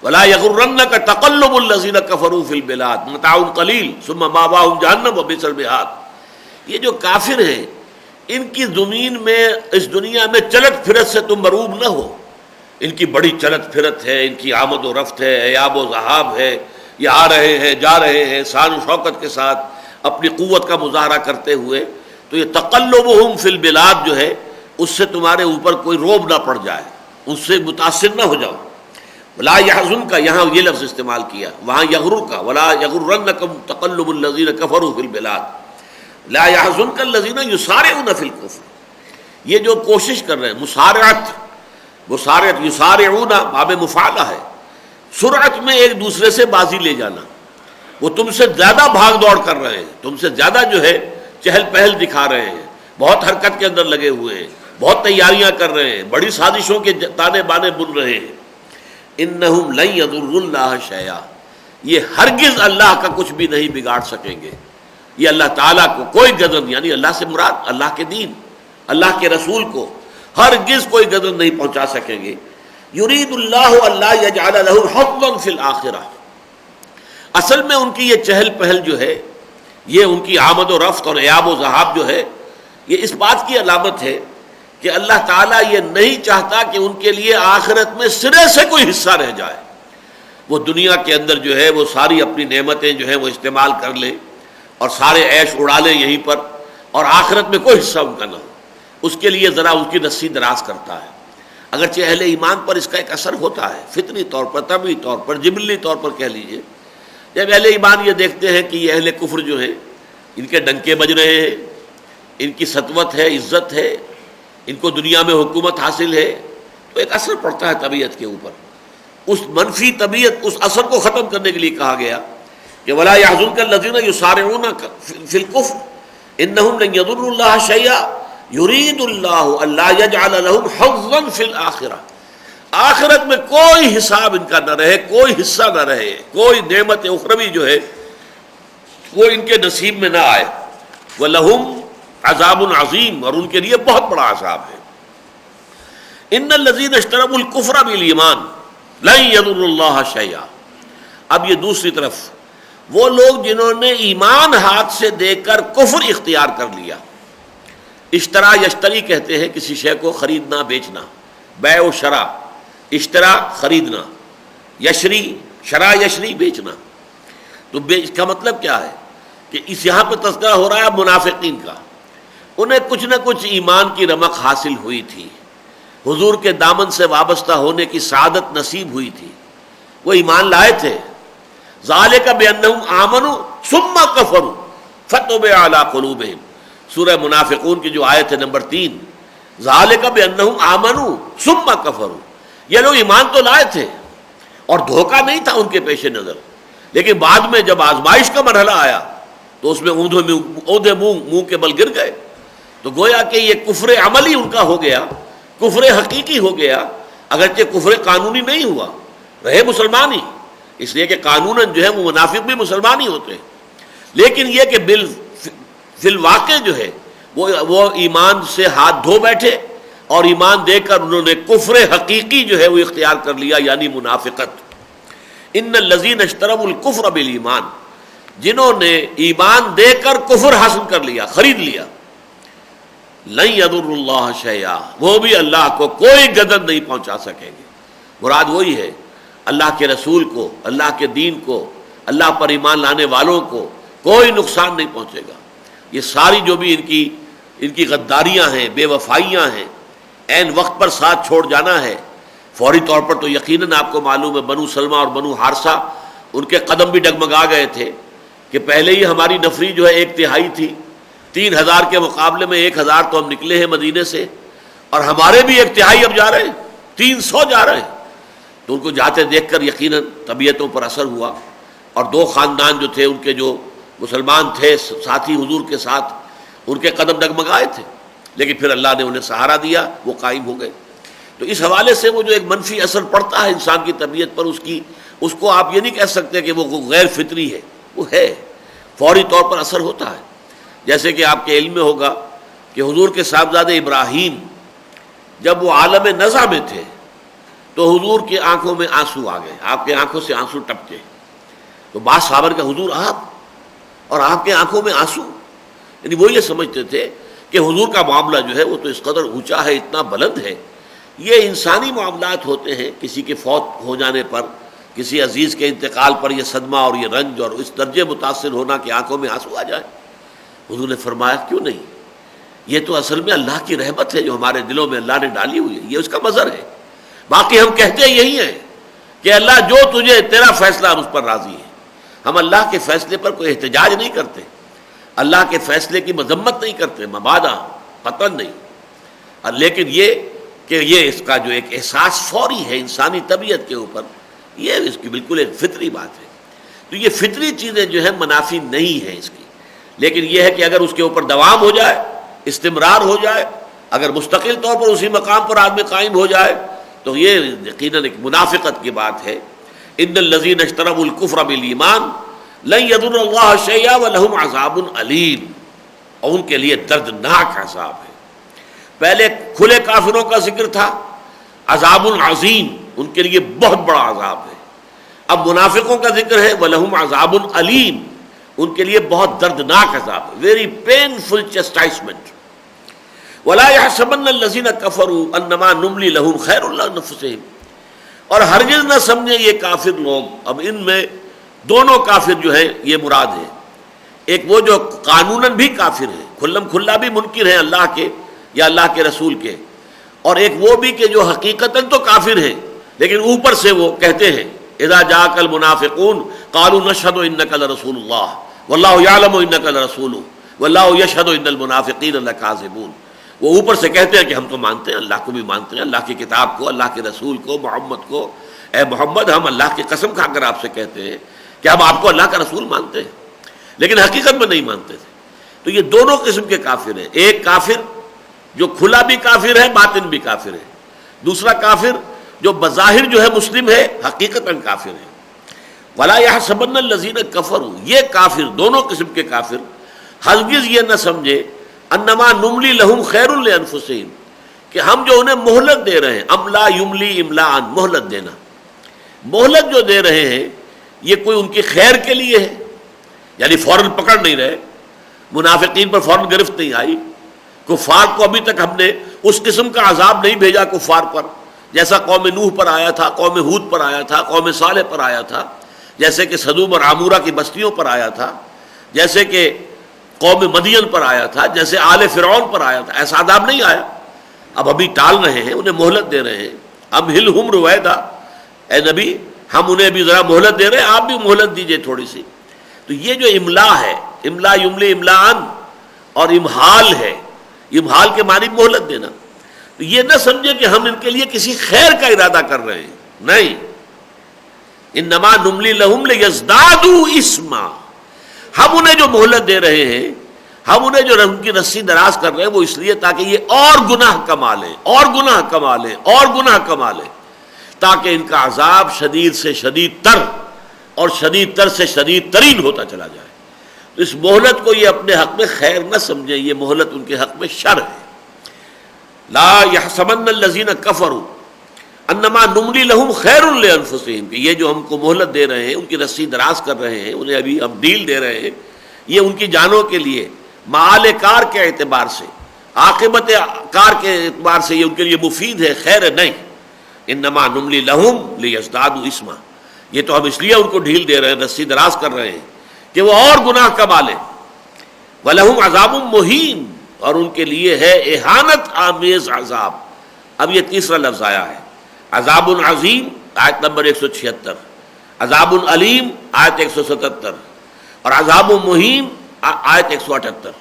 وَلَا يَغُرَّنَّكَ تَقَلُّبُ الَّذِينَ كَفَرُوا فِي الْبِلَادِ مَتَاعٌ قَلِيلٌ ثُمَّ مَأْوَاهُمْ جَهَنَّمُ وَبِئْسَ الْمِهَادُ. یہ جو کافر ہیں ان کی زمین میں اس دنیا میں چلت پھرت سے تم مرعوب نہ ہو. ان کی بڑی چلت پھرت ہے، ان کی آمد و رفت ہے، ایاب و ذہاب ہے، یہ آ رہے ہیں جا رہے ہیں شان و شوکت کے ساتھ اپنی قوت کا مظاہرہ کرتے ہوئے. تو یہ تقلبہم فی البلاد جو ہے اس سے تمہارے اوپر کوئی روب نہ پڑ جائے، اس سے متاثر نہ ہو جاؤ. لا يحزن کا یہاں یہ لفظ استعمال کیا، وہاں یغرر کا ولا یغرنکم تقلب الذین کفروا فی البلاد لا يحزنک الذین یسارعون فی الکفر. یہ جو کوشش کر رہے ہیں مسارعت یسارعون باب مفعلہ ہے، سرعت میں ایک دوسرے سے بازی لے جانا. وہ تم سے زیادہ بھاگ دوڑ کر رہے ہیں، تم سے زیادہ جو ہے چہل پہل دکھا رہے ہیں، بہت حرکت کے اندر لگے ہوئے ہیں، بہت تیاریاں کر رہے ہیں، بڑی سازشوں کے تانے بانے بن رہے ہیں. انہم لن یضروا اللہ شیئا، یہ ہرگز اللہ کا کچھ بھی نہیں بگاڑ سکیں گے. یہ اللہ تعالیٰ کو کوئی غضب، یعنی اللہ سے مراد اللہ کے دین، اللہ کے رسول کو ہرگز کوئی غضب نہیں پہنچا سکیں گے. یرید اللہ اللہ یجعل لہم حظا فی الآخرہ. اصل میں ان کی یہ چہل پہل جو ہے، یہ ان کی آمد و رفت اور ایاب و ذہاب جو ہے، یہ اس بات کی علامت ہے کہ اللہ تعالیٰ یہ نہیں چاہتا کہ ان کے لیے آخرت میں سرے سے کوئی حصہ رہ جائے. وہ دنیا کے اندر جو ہے وہ ساری اپنی نعمتیں جو ہیں وہ استعمال کر لیں اور سارے عیش اڑا لیں یہیں پر، اور آخرت میں کوئی حصہ ان کا نہ ہو. اس کے لیے ذرا اس کی رسی دراز کرتا ہے. اگرچہ اہل ایمان پر اس کا ایک اثر ہوتا ہے، فطری طور پر، طبعی طور پر، جبلی طور پر کہہ لیجئے. جب اہل ایمان یہ دیکھتے ہیں کہ یہ اہل کفر جو ہیں ان کے ڈنکے بج رہے ہیں، ان کی سطوت ہے، عزت ہے، ان کو دنیا میں حکومت حاصل ہے، تو ایک اثر پڑتا ہے طبیعت کے اوپر. اس منفی طبیعت، اس اثر کو ختم کرنے کے لیے کہا گیا کہ وَلَا يَحْزُنْكَ الَّذِينَ يُسَارِعُونَ فِي الْكُفْرِ إِنَّهُمْ لَن يَضُرُّوا اللَّهَ شَيْئًا يُرِيدُ اللَّهُ أَلَّا يَجْعَلَ لَهُمْ حَظًّا فِي الْآخِرَةِ. آخرت میں کوئی حساب ان کا نہ رہے، کوئی حصہ نہ رہے، کوئی نعمت اخروی جو ہے وہ ان کے نصیب میں نہ آئے. وَلَهُمْ عَذَابٌ عَظِيمٌ، اور ان کے لیے بہت بڑا عذاب ہے. إِنَّ الَّذِينَ اشْتَرَوُا الْكُفْرَ بِالْإِيمَانِ لَن يَضُرُّوا اللَّهَ شَيْئًا. اب یہ دوسری طرف وہ لوگ جنہوں نے ایمان ہاتھ سے دے کر کفر اختیار کر لیا. اشترا یشتری کہتے ہیں کسی شے کو خریدنا بیچنا، بیع و شرا. اشترا خریدنا، یشری شرا یشری بیچنا. تو اس کا مطلب کیا ہے کہ اس یہاں پہ تذکرہ ہو رہا ہے منافقین کا. انہیں کچھ نہ کچھ ایمان کی رمق حاصل ہوئی تھی، حضور کے دامن سے وابستہ ہونے کی سعادت نصیب ہوئی تھی، وہ ایمان لائے تھے. ذالک بأنہم آمنوا ثم کفروا فتبع علی قلوبہم. سورہ منافقون کی جو آیت ہے نمبر 3، ذالک بأنہم آمنوا ثم کفروا. یہ لوگ ایمان تو لائے تھے اور دھوکہ نہیں تھا ان کے پیش نظر، لیکن بعد میں جب آزمائش کا مرحلہ آیا تو اس میں اودھے منہ کے بل گر گئے. تو گویا کہ یہ کفر عملی ان کا ہو گیا، کفر حقیقی ہو گیا. اگرچہ کفر قانونی نہیں ہوا، رہے مسلمان ہی، اس لیے کہ قانوناً جو ہے وہ منافق بھی مسلمان ہی ہوتے ہیں. لیکن یہ کہ فی الواقع جو ہے وہ ایمان سے ہاتھ دھو بیٹھے اور ایمان دے کر انہوں نے کفر حقیقی جو ہے وہ اختیار کر لیا، یعنی منافقت. ان الذین اشتروا الکفر بالایمان، جنہوں نے ایمان دے کر کفر حاصل کر لیا، خرید لیا. لن یضر اللہ شیئا، وہ بھی اللہ کو کوئی گدن نہیں پہنچا سکیں گے۔ مراد وہی ہے، اللہ کے رسول کو، اللہ کے دین کو، اللہ پر ایمان لانے والوں کو کوئی نقصان نہیں پہنچے گا۔ یہ ساری جو بھی ان کی غداریاں ہیں، بے وفائیاں ہیں، عین وقت پر ساتھ چھوڑ جانا ہے، فوری طور پر تو یقیناً آپ کو معلوم ہے بنو سلمہ اور بنو حارثہ ان کے قدم بھی ڈگمگا گئے تھے کہ پہلے ہی ہماری نفری جو ہے 1/3 تھی، 3000 کے مقابلے میں 1000 تو ہم نکلے ہیں مدینے سے، اور ہمارے بھی 1/3 اب جا رہے ہیں، 300 جا رہے ہیں۔ تو ان کو جاتے دیکھ کر یقیناً طبیعتوں پر اثر ہوا، اور 2 خاندان جو تھے ان کے جو مسلمان تھے ساتھی حضور کے ساتھ، ان کے قدم ڈگمگائے تھے، لیکن پھر اللہ نے انہیں سہارا دیا، وہ قائم ہو گئے۔ تو اس حوالے سے وہ جو ایک منفی اثر پڑتا ہے انسان کی طبیعت پر، اس کو آپ یہ نہیں کہہ سکتے کہ وہ غیر فطری ہے، وہ ہے، فوری طور پر اثر ہوتا ہے۔ جیسے کہ آپ کے علم میں ہوگا کہ حضور کے صاحبزادے ابراہیم جب وہ عالم نزع میں تھے تو حضور کی آنکھوں میں آنسو آ گئے، آپ کے آنکھوں سے آنسو ٹپکے۔ تو بعض صحابہ کا حضور آپ اور آپ کے آنکھوں میں آنسو، یعنی وہ یہ سمجھتے تھے کہ حضور کا معاملہ جو ہے وہ تو اس قدر اونچا ہے، اتنا بلند ہے۔ یہ انسانی معاملات ہوتے ہیں، کسی کے فوت ہو جانے پر، کسی عزیز کے انتقال پر یہ صدمہ اور یہ رنج اور اس درجے متاثر ہونا کہ آنکھوں میں آنسو آ جائے۔ حضور نے فرمایا کیوں نہیں، یہ تو اصل میں اللہ کی رحمت ہے جو ہمارے دلوں میں اللہ نے ڈالی ہوئی ہے، یہ اس کا مظہر ہے۔ باقی ہم کہتے یہی ہیں کہ اللہ جو تجھے تیرا فیصلہ ہم اس پر راضی ہے، ہم اللہ کے فیصلے پر کوئی احتجاج نہیں کرتے، اللہ کے فیصلے کی مذمت نہیں کرتے، مبادہ قطعاً نہیں۔ لیکن یہ کہ یہ اس کا جو ایک احساس فوری ہے انسانی طبیعت کے اوپر، یہ اس کی بالکل ایک فطری بات ہے۔ تو یہ فطری چیزیں جو ہیں منافی نہیں ہیں اس کی، لیکن یہ ہے کہ اگر اس کے اوپر دوام ہو جائے، استمرار ہو جائے، اگر مستقل طور پر اسی مقام پر آدمی قائم ہو جائے تو یہ یقیناً ایک منافقت کی بات ہے۔ ان الذین اشتروا الکفر بالایمان لن یضر اللہ شیئا ولہم عذاب علیم، اور ان کے لیے دردناک عذاب ہے۔ پہلے کھلے کافروں کا ذکر تھا، عذاب عظیم، ان کے لیے بہت بڑا عذاب ہے۔ اب منافقوں کا ذکر ہے، وَلَهُمْ عَذَابٌ عَلِيمٌ، ان کے لیے بہت دردناک عذاب ہے، ویری پینفل چسٹائسمنٹ۔ وَلَا يَحْسَبَنَّ الَّذِينَ كَفَرُوا أَنَّمَا نُمْلِي لَهُمْ خَيْرٌ لِأَنفُسِهِمْ، اور ہرگز نہ سمجھے یہ کافر لوگ، اب ان میں دونوں کافر جو ہیں یہ مراد ہے، ایک وہ جو قانوناً بھی کافر ہیں، کھلم کھلا بھی منکر ہیں اللہ کے یا اللہ کے رسول کے، اور ایک وہ بھی کہ جو حقیقتاً تو کافر ہیں لیکن اوپر سے وہ کہتے ہیں اذا جاءک المنافقون قالوا نشهد انک لرسول اللہ واللہ یعلم انک لرسولہ واللہ یشهد ان المنافقین لکاذبون، وہ اوپر سے کہتے ہیں کہ ہم تو مانتے ہیں، اللہ کو بھی مانتے ہیں، اللہ کی کتاب کو، اللہ کے رسول کو، محمد کو، اے محمد ہم اللہ کی قسم کھا کر آپ سے کہتے ہیں کہ ہم آپ کو اللہ کا رسول مانتے ہیں، لیکن حقیقت میں نہیں مانتے تھے۔ تو یہ دونوں قسم کے کافر ہیں، ایک کافر جو کھلا بھی کافر ہے، باطن بھی کافر ہے، دوسرا کافر جو بظاہر جو ہے مسلم ہے، حقیقتاً کافر ہے۔ وَلَا يَحْسَبَنَّ الَّذِينَ كَفَرُوا، یہ کافر دونوں قسم کے کافر ہرگز یہ نہ سمجھے انما نملی لہم خیر لانفسہم، کہ ہم جو انہیں مہلت دے رہے ہیں، املا یملی املاء، مہلت دینا، مہلت جو دے رہے ہیں یہ کوئی ان کی خیر کے لیے ہے، یعنی فوراً پکڑ نہیں رہے، منافقین پر فوراً گرفت نہیں آئی، کفار کو ابھی تک ہم نے اس قسم کا عذاب نہیں بھیجا کفار پر جیسا قوم نوح پر آیا تھا، قوم ہود پر آیا تھا، قوم صالح پر آیا تھا، جیسے کہ سدوم اور عمورہ کی بستیوں پر آیا تھا، جیسے کہ قوم مدین پر آیا تھا، جیسے آل فرعون پر آیا تھا، ایسا عذاب نہیں آیا۔ اب ابھی ٹال رہے ہیں، انہیں مہلت دے رہے ہیں، اب ہلہم رویدا، اے نبی ہم انہیں بھی ذرا مہلت دے رہے ہیں، آپ بھی مہلت دیجئے تھوڑی سی۔ تو یہ جو املا ہے، املا یملی املاءن، اور امحال ہے، امحال کے معنی مہلت دینا، تو یہ نہ سمجھے کہ ہم ان کے لیے کسی خیر کا ارادہ کر رہے ہیں، نہیں، انما نملی لہم لیزدادوا اثما، ہم انہیں جو مہلت دے رہے ہیں، ہم انہیں جو ان کی رسی دراز کر رہے ہیں وہ اس لیے تاکہ یہ اور گناہ کما لیں، اور گناہ کما لیں، اور گناہ کما لیں، تاکہ ان کا عذاب شدید سے شدید تر اور شدید تر سے شدید ترین ہوتا چلا جائے۔ اس مہلت کو یہ اپنے حق میں خیر نہ سمجھیں، یہ مہلت ان کے حق میں شر ہے۔ لا يحسبن الذين كفروا انما نملی لہم خیر لانفسہم، کہ یہ جو ہم کو مہلت دے رہے ہیں، ان کی رسی دراز کر رہے ہیں، انہیں ابھی ہم ڈیل دے رہے ہیں، یہ ان کی جانوں کے لیے معال کار کے اعتبار سے عاقبت کار کے اعتبار سے یہ ان کے لیے مفید ہے، خیر نہیں. انما نملی لہم لیزدادوا اثما، یہ تو ہم اس لیے ان کو ڈھیل دے رہے ہیں، رسی دراز کر رہے ہیں کہ وہ اور گناہ کما لیں. وَلَهُمْ عَذَابٌ مُّهِینٌ، اور ان کے لیے ہے اہانت آمیز عذاب. اب یہ تیسرا لفظ آیا ہے، عذاب عظیم آیت نمبر 176، عذاب علیم آیت 177 اور عذاب مہین آیت 178.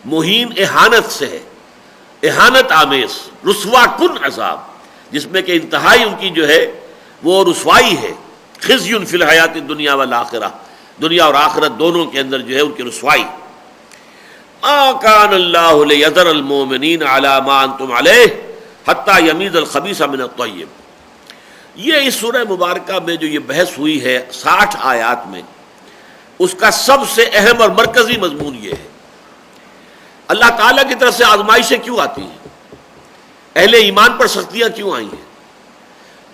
مہین اہانت سے ہے، اہانت آمیز، رسوا کن عذاب، جس میں کہ انتہائی ان کی جو ہے وہ رسوائی ہے. خزی فی الحیات الدنیا والآخرہ، دنیا اور آخرت دونوں کے اندر جو ہے ان کی رسوائی. ما کان اللہ لیذر المؤمنین علی ما انتم علیہ حتی یمیز الخبیث من الطیب. یہ اس سورہ مبارکہ میں جو یہ بحث ہوئی ہے 60 آیات میں، اس کا سب سے اہم اور مرکزی مضمون یہ ہے، اللہ تعالیٰ کی طرف سے آزمائشیں کیوں آتی ہیں، اہل ایمان پر سختیاں کیوں آئی ہیں.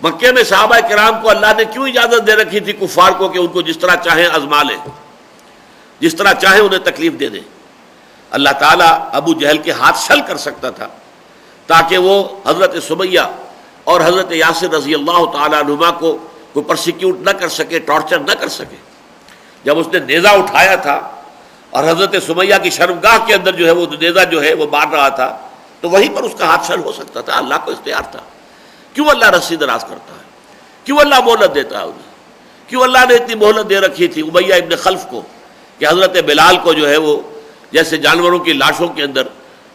مکے میں صحابہ کرام کو اللہ نے کیوں اجازت دے رکھی تھی کفار کو کہ ان کو جس طرح چاہیں آزما لیں، جس طرح چاہیں انہیں تکلیف دے دیں. اللہ تعالیٰ ابو جہل کے ہاتھ شل کر سکتا تھا تاکہ وہ حضرت سمیہ اور حضرت یاسر رضی اللہ تعالیٰ عنہما کو کوئی پرسیکیوٹ نہ کر سکے، ٹارچر نہ کر سکے. جب اس نے نیزہ اٹھایا تھا اور حضرت سمیہ کی شرمگاہ کے اندر جو ہے وہ نیزہ جو ہے وہ مار رہا تھا، تو وہیں پر اس کا ہاتھ شل ہو سکتا تھا. اللہ کو اختیار تھا. کیوں اللہ رسی دراز کرتا ہے؟ کیوں اللہ مہلت دیتا ہے انہیں؟ کیوں اللہ نے اتنی مہلت دے رکھی تھی امیہ ابن خلف کو کہ حضرت بلال کو جو ہے وہ جیسے جانوروں کی لاشوں کے اندر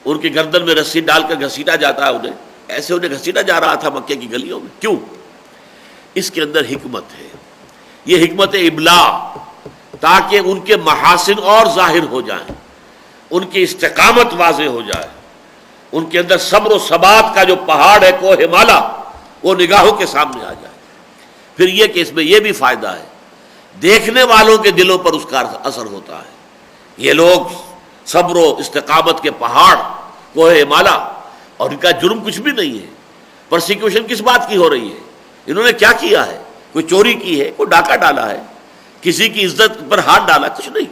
ان کی گردن میں رسی ڈال کر گھسیٹا جاتا ہے، انہیں ایسے انہیں گھسیٹا جا رہا تھا مکے کی گلیوں میں. کیوں؟ اس کے اندر حکمت ہے، یہ حکمت ابلاغ، تاکہ ان کے محاسن اور ظاہر ہو جائیں، ان کی استقامت واضح ہو جائے، ان کے اندر صبر و ثبات کا جو پہاڑ ہے کوہ ہمالا وہ نگاہوں کے سامنے آ جائے. پھر یہ کہ اس میں یہ بھی فائدہ ہے، دیکھنے والوں کے دلوں پر اس کا اثر ہوتا ہے. یہ لوگ صبر و استقامت کے پہاڑ کوہ ہمالا، اور ان کا جرم کچھ بھی نہیں ہے. پرسیکیوشن کس بات کی ہو رہی ہے؟ انہوں نے کیا کیا ہے؟ کوئی چوری کی ہے، کوئی ڈاکہ ڈالا ہے، کسی کی عزت پر ہاتھ ڈالا؟ کچھ نہیں.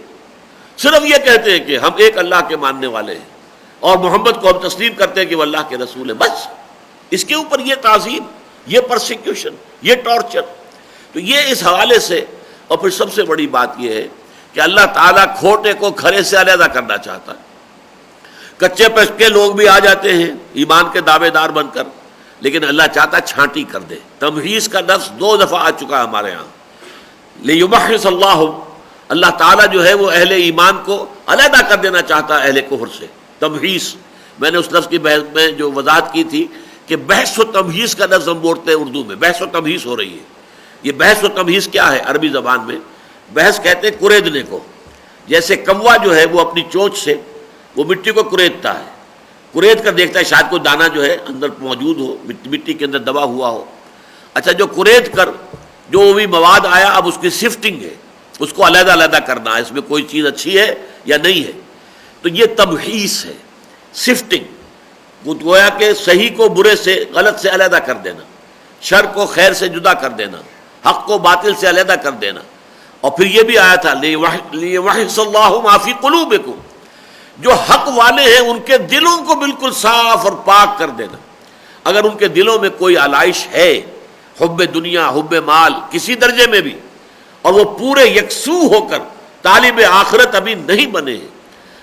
صرف یہ کہتے ہیں کہ ہم ایک اللہ کے ماننے والے ہیں اور محمد کو ہم تسلیم کرتے ہیں کہ وہ اللہ کے رسول ہے، بس. اس کے اوپر یہ تعظیم، یہ پرسیکیوشن، یہ ٹارچر. تو یہ اس حوالے سے. اور پھر سب سے بڑی بات یہ ہے کہ اللہ تعالیٰ کھوٹے کو کھرے سے علیحدہ کرنا چاہتا ہے. کچے پکے لوگ بھی آ جاتے ہیں ایمان کے دعوے دار بن کر، لیکن اللہ چاہتا چھانٹی کر دے. تمحیص کا لفظ 2 دفعہ آ چکا ہے ہمارے ہاں. لیمحص اللہ، اللہ تعالیٰ جو ہے وہ اہل ایمان کو علیحدہ کر دینا چاہتا ہے اہل کفر سے. تمحیص، میں نے اس لفظ کی بحث میں جو وضاحت کی تھی کہ بحث و تمحیص کا لفظ ہم بولتے ہیں اردو میں، بحث و تمحیص ہو رہی ہے. یہ بحث و تمحیص کیا ہے عربی زبان میں؟ بحث کہتے ہیں کریدنے کو. جیسے کوا جو ہے وہ اپنی چونچ سے وہ مٹی کو کریدتا ہے، کرید کر دیکھتا ہے شاید کوئی دانہ جو ہے اندر موجود ہو، مٹی کے اندر دبا ہوا ہو. اچھا، جو کرید کر جو بھی مواد آیا اب اس کی سفٹنگ ہے، اس کو علیحدہ علیحدہ کرنا ہے، اس میں کوئی چیز اچھی ہے یا نہیں ہے. تو یہ تمحیص ہے، سفٹنگ. گویا کہ صحیح کو برے سے، غلط سے علیحدہ کر دینا، شر کو خیر سے جدا کر دینا، حق کو باطل سے علیحدہ کر دینا. اور پھر یہ بھی آیا تھا لیمحص اللہ ما فی قلوبکم، جو حق والے ہیں ان کے دلوں کو بالکل صاف اور پاک کر دینا. اگر ان کے دلوں میں کوئی علائش ہے، حب دنیا، حب مال کسی درجے میں بھی، اور وہ پورے یکسو ہو کر طالب آخرت ابھی نہیں بنے ہیں،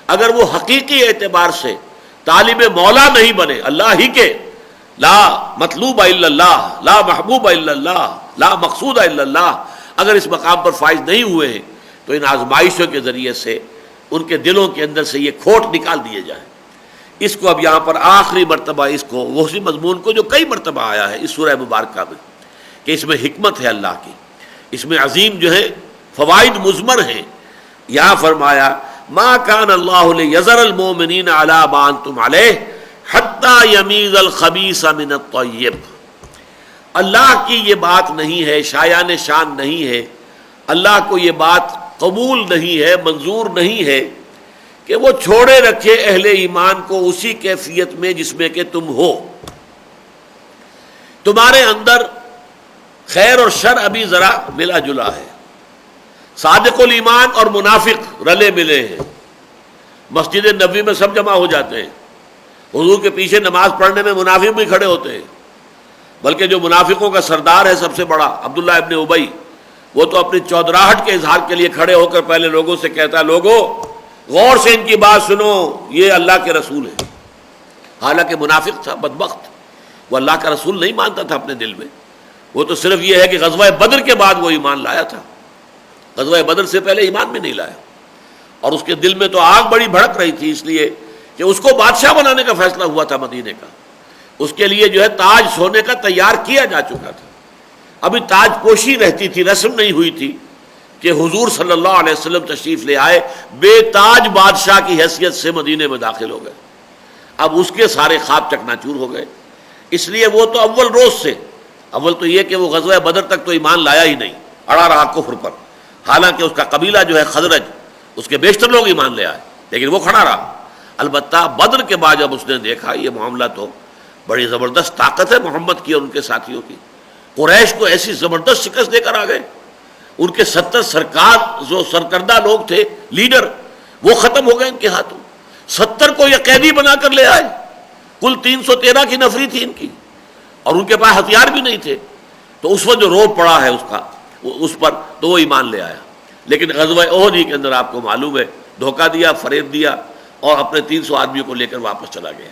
اگر وہ حقیقی اعتبار سے طالب مولا نہیں بنے، اللہ ہی کے، لا مطلوب الا اللہ، لا محبوب الا اللہ، لا مقصود الا اللہ، اگر اس مقام پر فائز نہیں ہوئے ہیں، تو ان آزمائشوں کے ذریعے سے ان کے دلوں کے اندر سے یہ کھوٹ نکال دیے جائیں. اس کو اب یہاں پر آخری مرتبہ اس کو اسی مضمون کو جو کئی مرتبہ آیا ہے اس سورہ مبارکہ میں کہ اس میں حکمت ہے اللہ کی، اس میں عظیم جو ہے فوائد مضمر ہیں. یہاں فرمایا ما کان اللہ لیذر المؤمنین علی ما انتم علیہ حتی یمیز الخبیث من الطیب. اللہ کی یہ بات نہیں ہے، شایان شان نہیں ہے، اللہ کو یہ بات قبول نہیں ہے، منظور نہیں ہے کہ وہ چھوڑے رکھے اہل ایمان کو اسی کیفیت میں جس میں کہ تم ہو. تمہارے اندر خیر اور شر ابھی ذرا ملا جلا ہے، صادق الایمان اور منافق رلے ملے ہیں. مسجد نبوی میں سب جمع ہو جاتے ہیں حضور کے پیچھے نماز پڑھنے میں منافق بھی کھڑے ہوتے ہیں، بلکہ جو منافقوں کا سردار ہے سب سے بڑا عبداللہ ابن ابی، وہ تو اپنی چودراہٹ کے اظہار کے لیے کھڑے ہو کر پہلے لوگوں سے کہتا ہے لوگوں غور سے ان کی بات سنو، یہ اللہ کے رسول ہے۔ حالانکہ منافق تھا، بدبخت، وہ اللہ کا رسول نہیں مانتا تھا اپنے دل میں، وہ تو صرف یہ ہے کہ غزوہ بدر کے بعد وہ ایمان لایا تھا، غزوہ بدر سے پہلے ایمان بھی نہیں لایا، اور اس کے دل میں تو آگ بڑی بھڑک رہی تھی، اس لیے کہ اس کو بادشاہ بنانے کا فیصلہ ہوا تھا مدینے کا، اس کے لیے جو ہے تاج سونے کا تیار کیا جا چکا تھا، ابھی تاج پوشی رہتی تھی، رسم نہیں ہوئی تھی کہ حضور صلی اللہ علیہ وسلم تشریف لے آئے، بے تاج بادشاہ کی حیثیت سے مدینے میں داخل ہو گئے، اب اس کے سارے خواب چکناچور ہو گئے۔ اس لیے وہ تو اول روز سے، اول تو یہ کہ وہ غزوہ بدر تک تو ایمان لایا ہی نہیں، اڑا رہا کفر پر، حالانکہ اس کا قبیلہ جو ہے خزرج، اس کے بیشتر لوگ ایمان لے آئے، لیکن وہ کھڑا رہا۔ البتہ بدر کے بعد جب اس نے دیکھا یہ معاملہ تو بڑی زبردست طاقت ہے محمد کی اور ان کے ساتھیوں کی، قریش کو ایسی زبردست شکست دے کر آ گئے، ان کے 70 سرکار جو سرکردہ لوگ تھے، لیڈر، وہ ختم ہو گئے ان کے ہاتھوں، 70 کو یہ قیدی بنا کر لے آئے، کل 313 کی نفری تھی ان کی، اور ان کے پاس ہتھیار بھی نہیں تھے، تو اس وقت جو روب پڑا ہے اس پر تو وہ ایمان لے آیا۔ لیکن غزوہ احد کے اندر آپ کو معلوم ہے دھوکہ دیا، فریب دیا، اور اپنے 300 آدمیوں کو لے کر واپس چلا گیا۔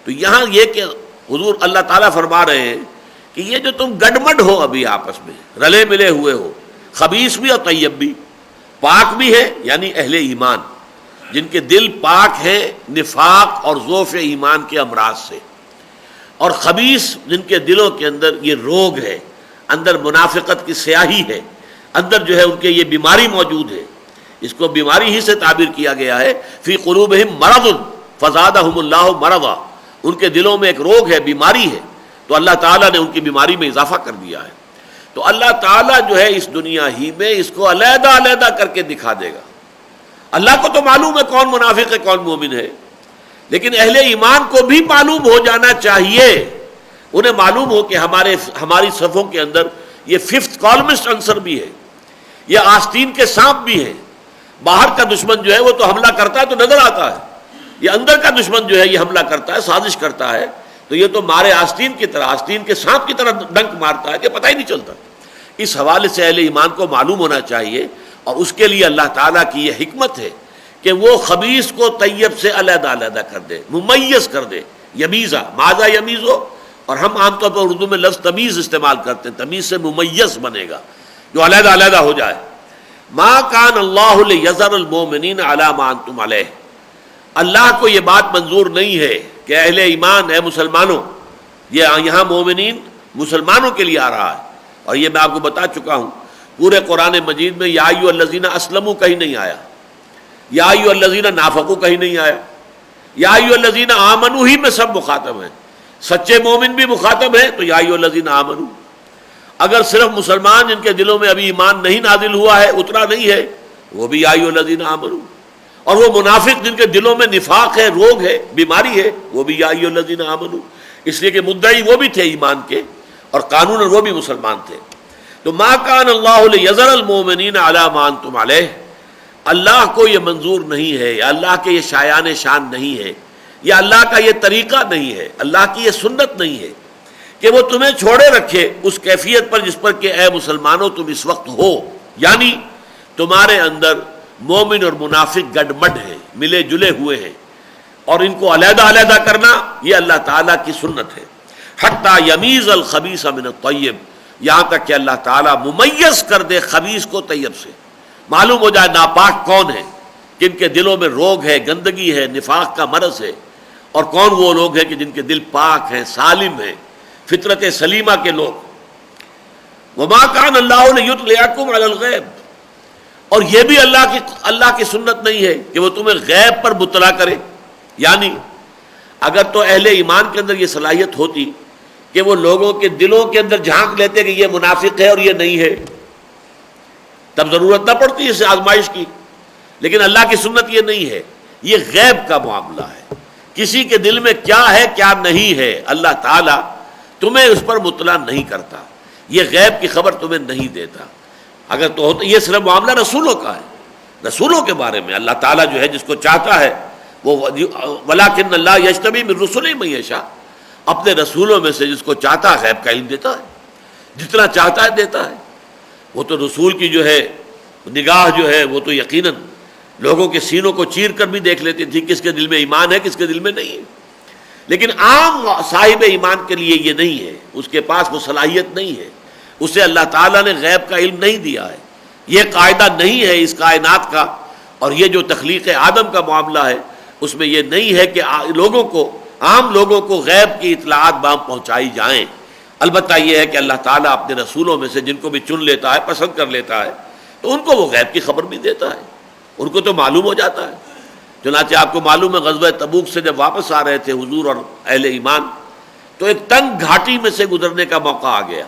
تو یہاں یہ کہ حضور اللہ تعالیٰ فرما رہے ہیں کہ یہ جو تم گڈمڈ ہو ابھی آپس میں رلے ملے ہوئے ہو، خبیث بھی اور طیب بھی، پاک بھی ہے یعنی اہل ایمان جن کے دل پاک ہیں نفاق اور ضعف ایمان کے امراض سے، اور خبیث جن کے دلوں کے اندر یہ روگ ہے، اندر منافقت کی سیاہی ہے، اندر جو ہے ان کے یہ بیماری موجود ہے، اس کو بیماری ہی سے تعبیر کیا گیا ہے، فی قلوبہم مرض فزادہم اللہ مرضا، ان کے دلوں میں ایک روگ ہے، بیماری ہے، تو اللہ تعالیٰ نے ان کی بیماری میں اضافہ کر دیا ہے۔ تو اللہ تعالیٰ جو ہے اس دنیا ہی میں اس کو علیحدہ علیحدہ کر کے دکھا دے گا۔ اللہ کو تو معلوم ہے کون منافق ہے کون مومن ہے، لیکن اہل ایمان کو بھی معلوم ہو جانا چاہیے، انہیں معلوم ہو کہ ہماری صفوں کے اندر یہ 5th کالمسٹ عنصر بھی ہے، یہ آستین کے سانپ بھی ہیں۔ باہر کا دشمن جو ہے وہ تو حملہ کرتا ہے تو نظر آتا ہے، یہ اندر کا دشمن جو ہے یہ حملہ کرتا ہے، سازش کرتا ہے، تو یہ تو مارے آستین کی طرح، آستین کے سانپ کی طرح ڈنک مارتا ہے کہ پتہ ہی نہیں چلتا۔ اس حوالے سے اہل ایمان کو معلوم ہونا چاہیے، اور اس کے لیے اللہ تعالیٰ کی یہ حکمت ہے کہ وہ خبیث کو طیب سے علیحدہ علیحدہ کر دے، ممیز کر دے، یمیزہ، ماذا یمیزو، اور ہم عام طور پر اردو میں لفظ تمیز استعمال کرتے ہیں، تمیز سے ممیز بنے گا، جو علیحدہ علیحدہ ہو جائے۔ ما کان اللہ لیذر المؤمنین علی ما انتم علیہ، اللہ کو یہ بات منظور نہیں ہے کہ اہل ایمان اے مسلمانوں، یہ یہاں مومنین مسلمانوں کے لیے آ رہا ہے، اور یہ میں آپ کو بتا چکا ہوں پورے قرآن مجید میں یا ایھا الذین اسلموا کہیں نہیں آیا، یا ایھا الذین نافقوا کہیں نہیں آیا، یا ایھا الذین آمنوا ہی میں سب مخاطب ہیں، سچے مومن بھی مخاطب ہیں تو یا ایھا الذین آمنوا، اگر صرف مسلمان جن کے دلوں میں ابھی ایمان نہیں نازل ہوا ہے، اترا نہیں ہے، وہ بھی یا ایھا الذین آمنوا، اور وہ منافق جن کے دلوں میں نفاق ہے، روگ ہے، بیماری ہے، وہ بھی یا ایھا الذین آمنوا، اس لیے کہ مدعی وہ بھی تھے ایمان کے اور قانون وہ بھی مسلمان تھے۔ تو ما کان اللہ لیذر المؤمنین علی ما انتم علیہ، اللہ کو یہ منظور نہیں ہے، یا اللہ کے یہ شایان شان نہیں ہے، یا اللہ کا یہ طریقہ نہیں ہے، اللہ کی یہ سنت نہیں ہے کہ وہ تمہیں چھوڑے رکھے اس کیفیت پر جس پر کہ اے مسلمانوں تم اس وقت ہو، یعنی تمہارے اندر مومن اور منافق گڈمڈ ہیں، ملے جلے ہوئے ہیں، اور ان کو علیحدہ علیحدہ کرنا یہ اللہ تعالیٰ کی سنت ہے۔ حتیٰ یمیز الخبیث من الطیب، یہاں تک کہ اللہ تعالیٰ ممیز کر دے خبیث کو طیب سے، معلوم ہو جائے ناپاک کون ہے، جن کے دلوں میں روگ ہے، گندگی ہے، نفاق کا مرض ہے، اور کون وہ لوگ ہیں کہ جن کے دل پاک ہیں، سالم ہیں، فطرت سلیمہ کے لوگ۔ وما کان اللہ لیطلعکم علی الغیب، اور یہ بھی اللہ کی سنت نہیں ہے کہ وہ تمہیں غیب پر مطلع کرے، یعنی اگر تو اہل ایمان کے اندر یہ صلاحیت ہوتی کہ وہ لوگوں کے دلوں کے اندر جھانک لیتے کہ یہ منافق ہے اور یہ نہیں ہے، تب ضرورت نہ پڑتی اس آزمائش کی، لیکن اللہ کی سنت یہ نہیں ہے، یہ غیب کا معاملہ ہے، کسی کے دل میں کیا ہے کیا نہیں ہے اللہ تعالیٰ تمہیں اس پر مطلع نہیں کرتا، یہ غیب کی خبر تمہیں نہیں دیتا۔ اگر تو ہوتا، یہ صرف معاملہ رسولوں کا ہے، رسولوں کے بارے میں اللہ تعالیٰ جو ہے جس کو چاہتا ہے وہ ولیکن اللہ یجتبی من رسلہ من یشاء، اپنے رسولوں میں سے جس کو چاہتا ہے غیب کا علم دیتا ہے، جتنا چاہتا ہے دیتا ہے۔ وہ تو رسول کی جو ہے نگاہ جو ہے وہ تو یقیناً لوگوں کے سینوں کو چیر کر بھی دیکھ لیتی تھی کس کے دل میں ایمان ہے کس کے دل میں نہیں ہے، لیکن عام صاحب ایمان کے لیے یہ نہیں ہے، اس کے پاس وہ صلاحیت نہیں ہے، اسے اللہ تعالیٰ نے غیب کا علم نہیں دیا ہے، یہ قاعدہ نہیں ہے اس کائنات کا، اور یہ جو تخلیق آدم کا معاملہ ہے اس میں یہ نہیں ہے کہ لوگوں کو، عام لوگوں کو غیب کی اطلاعات بام پہنچائی جائیں۔ البتہ یہ ہے کہ اللہ تعالیٰ اپنے رسولوں میں سے جن کو بھی چن لیتا ہے، پسند کر لیتا ہے، تو ان کو وہ غیب کی خبر بھی دیتا ہے، ان کو تو معلوم ہو جاتا ہے۔ چنانچہ آپ کو معلوم ہے غزوہ تبوک سے جب واپس آ رہے تھے حضور اور اہل ایمان، تو ایک تنگ گھاٹی میں سے گزرنے کا موقع آ گیا،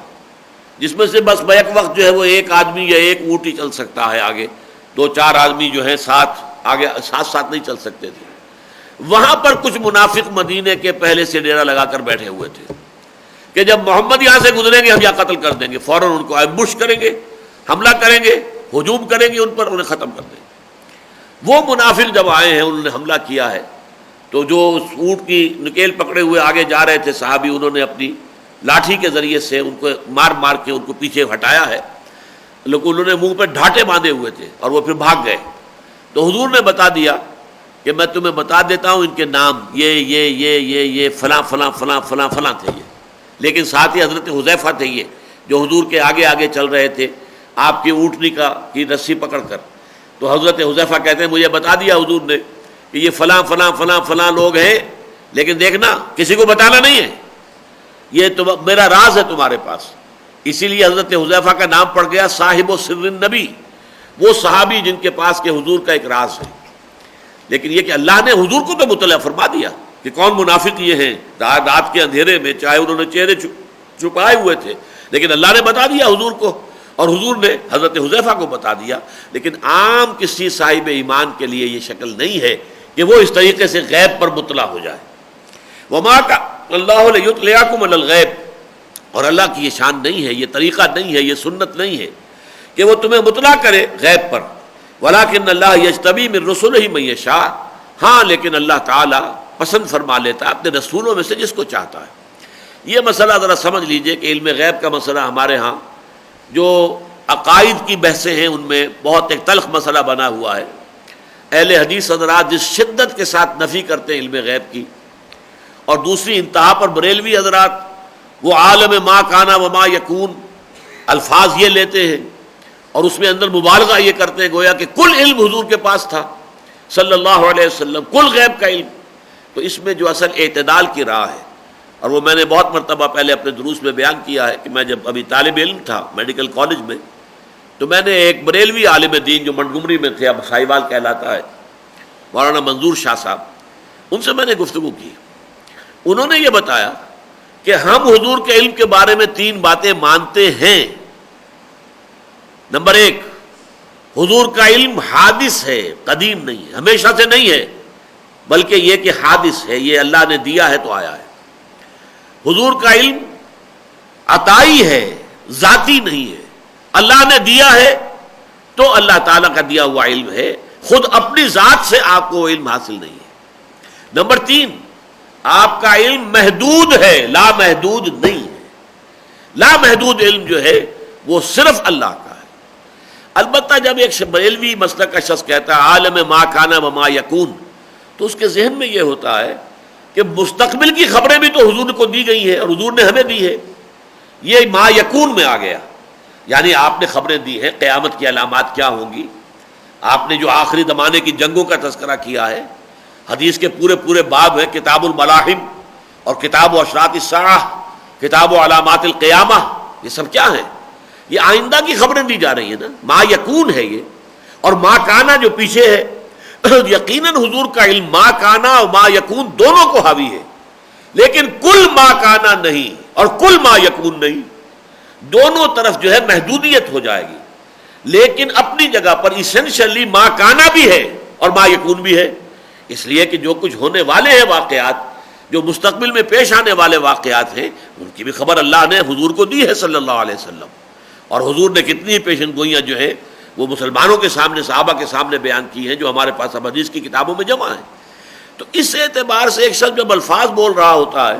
جس میں سے بس بیک وقت جو ہے وہ ایک آدمی یا ایک اونٹ ہی چل سکتا ہے، آگے دو چار آدمی جو ہیں ساتھ آگے ساتھ نہیں چل سکتے تھے۔ وہاں پر کچھ منافق مدینے کے پہلے سے ڈیرا لگا کر بیٹھے ہوئے تھے کہ جب محمد یہاں سے گزریں گے ہم یہاں قتل کر دیں گے، فوراً ان کو ایمبوش کریں گے، حملہ کریں گے، ہجوم کریں گے ان پر، انہیں ختم کر دیں گے۔ وہ منافق جب آئے ہیں انہوں نے حملہ کیا ہے، تو جو اونٹ کی نکیل پکڑے ہوئے آگے جا رہے تھے صحابی، انہوں نے اپنی لاٹھی کے ذریعے سے ان کو مار مار کے ان کو پیچھے ہٹایا ہے، لیکن انہوں نے منہ پہ ڈھانٹے باندھے ہوئے تھے اور وہ پھر بھاگ گئے۔ تو حضور نے بتا دیا کہ میں تمہیں بتا دیتا ہوں ان کے نام، یہ فلاں فلاں فلاں فلاں فلاں تھے یہ، لیکن ساتھ ہی حضرت حذیفہ تھے یہ جو حضور کے آگے آگے چل رہے تھے آپ کی اونٹنی کی رسی پکڑ کر۔ تو حضرت حذیفہ کہتے ہیں مجھے بتا دیا حضور نے کہ یہ فلاں فلاں فلاں فلاں لوگ ہیں، لیکن دیکھنا کسی کو بتانا نہیں ہے، یہ تو میرا راز ہے تمہارے پاس۔ اسی لیے حضرت حذیفہ کا نام پڑ گیا صاحب و سر النبی، وہ صحابی جن کے پاس کے حضور کا ایک راز ہے۔ لیکن یہ کہ اللہ نے حضور کو تو مطلع فرما دیا کہ کون منافق یہ ہیں، رات کے اندھیرے میں چاہے انہوں نے چہرے چھپائے ہوئے تھے، لیکن اللہ نے بتا دیا حضور کو، اور حضور نے حضرت حذیفہ کو بتا دیا۔ لیکن عام کسی صاحب ایمان کے لیے یہ شکل نہیں ہے کہ وہ اس طریقے سے غیب پر مطلع ہو جائے۔ وما کا اللہ لیطلعکم علی الغیب، اور اللہ کی یہ شان نہیں ہے، یہ طریقہ نہیں ہے، یہ سنت نہیں ہے کہ وہ تمہیں مطلع کرے غیب پر۔ ولیکن اللہ یجتبی من رسلہ من یشاء، ہاں لیکن اللہ تعالیٰ پسند فرما لیتا ہے اپنے رسولوں میں سے جس کو چاہتا ہے۔ یہ مسئلہ ذرا سمجھ لیجئے کہ علم غیب کا مسئلہ ہمارے ہاں جو عقائد کی بحثیں ہیں ان میں بہت ایک تلخ مسئلہ بنا ہوا ہے۔ اہل حدیث حضرات جس شدت کے ساتھ نفی کرتے ہیں علم غیب کی، اور دوسری انتہا پر بریلوی حضرات وہ عالم ما کانا وما یکون الفاظ یہ لیتے ہیں اور اس میں اندر مبالغہ یہ کرتے ہیں گویا کہ کل علم حضور کے پاس تھا صلی اللہ علیہ وسلم، کل غیب کا علم۔ تو اس میں جو اصل اعتدال کی راہ ہے، اور وہ میں نے بہت مرتبہ پہلے اپنے دروس میں بیان کیا ہے کہ میں جب ابھی طالب علم تھا میڈیکل کالج میں، تو میں نے ایک بریلوی عالم دین جو منٹگمری میں تھے، اب سائیوال کہلاتا ہے، مولانا منظور شاہ صاحب، ان سے میں نے گفتگو کی۔ انہوں نے یہ بتایا کہ ہم حضور کے علم کے بارے میں 3 باتیں مانتے ہیں۔ نمبر 1، حضور کا علم حادث ہے، قدیم نہیں ہے، ہمیشہ سے نہیں ہے، بلکہ یہ کہ حادث ہے، یہ اللہ نے دیا ہے تو آیا ہے۔ حضور کا علم عطائی ہے، ذاتی نہیں ہے، اللہ نے دیا ہے تو اللہ تعالیٰ کا دیا ہوا علم ہے، خود اپنی ذات سے آپ کو علم حاصل نہیں ہے۔ نمبر 3، آپ کا علم محدود ہے، لا محدود نہیں ہے۔ لا محدود علم جو ہے وہ صرف اللہ کا ہے۔ البتہ جب ایک بریلوی مسلک کا شخص کہتا ہے عالم ما کانا وما یکون، تو اس کے ذہن میں یہ ہوتا ہے کہ مستقبل کی خبریں بھی تو حضور کو دی گئی ہیں اور حضور نے ہمیں دی ہے، یہ ما یکون میں آ گیا، یعنی آپ نے خبریں دی ہیں قیامت کی علامات کیا ہوں گی، آپ نے جو آخری زمانے کی جنگوں کا تذکرہ کیا ہے، حدیث کے پورے باب ہیں، کتاب الملاحم اور کتاب و اشراط الساعہ، کتاب و علامات القیامہ، یہ سب کیا ہیں؟ یہ آئندہ کی خبریں دی جا رہی ہیں نا، ما یکون ہے یہ، اور ما کانا جو پیچھے ہے، یقیناً حضور کا علم ما کانا اور ما یکون دونوں کو حاوی ہے، لیکن کل ما کانا نہیں اور کل ما یکون نہیں، دونوں طرف جو ہے محدودیت ہو جائے گی، لیکن اپنی جگہ پر ایسنشلی ما کانا بھی ہے اور ما یکون بھی ہے، اس لیے کہ جو کچھ ہونے والے ہیں واقعات، جو مستقبل میں پیش آنے والے واقعات ہیں، ان کی بھی خبر اللہ نے حضور کو دی ہے صلی اللہ علیہ وسلم، اور حضور نے کتنی پیشن گوئیاں جو ہیں وہ مسلمانوں کے سامنے، صحابہ کے سامنے بیان کی ہیں، جو ہمارے پاس اب حدیث کی کتابوں میں جمع ہیں۔ تو اس اعتبار سے ایک شخص جب الفاظ بول رہا ہوتا ہے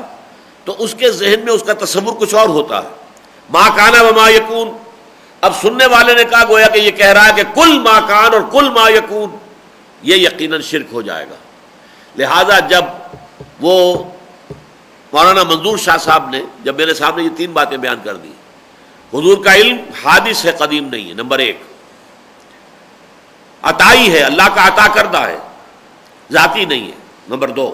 تو اس کے ذہن میں اس کا تصور کچھ اور ہوتا ہے. ما کانا وما یکون. اب سننے والے نے کہا گویا کہ یہ کہہ رہا ہے کہ کل ما کان اور کل ما یکون، یہ یقیناً شرک ہو جائے گا. لہذا جب وہ مولانا منظور شاہ صاحب نے جب میرے سامنے یہ 3 باتیں بیان کر دی، حضور کا علم حادث ہے، قدیم نہیں ہے، نمبر 1. عطائی ہے، اللہ کا عطا کردہ ہے، ذاتی نہیں ہے، نمبر 2.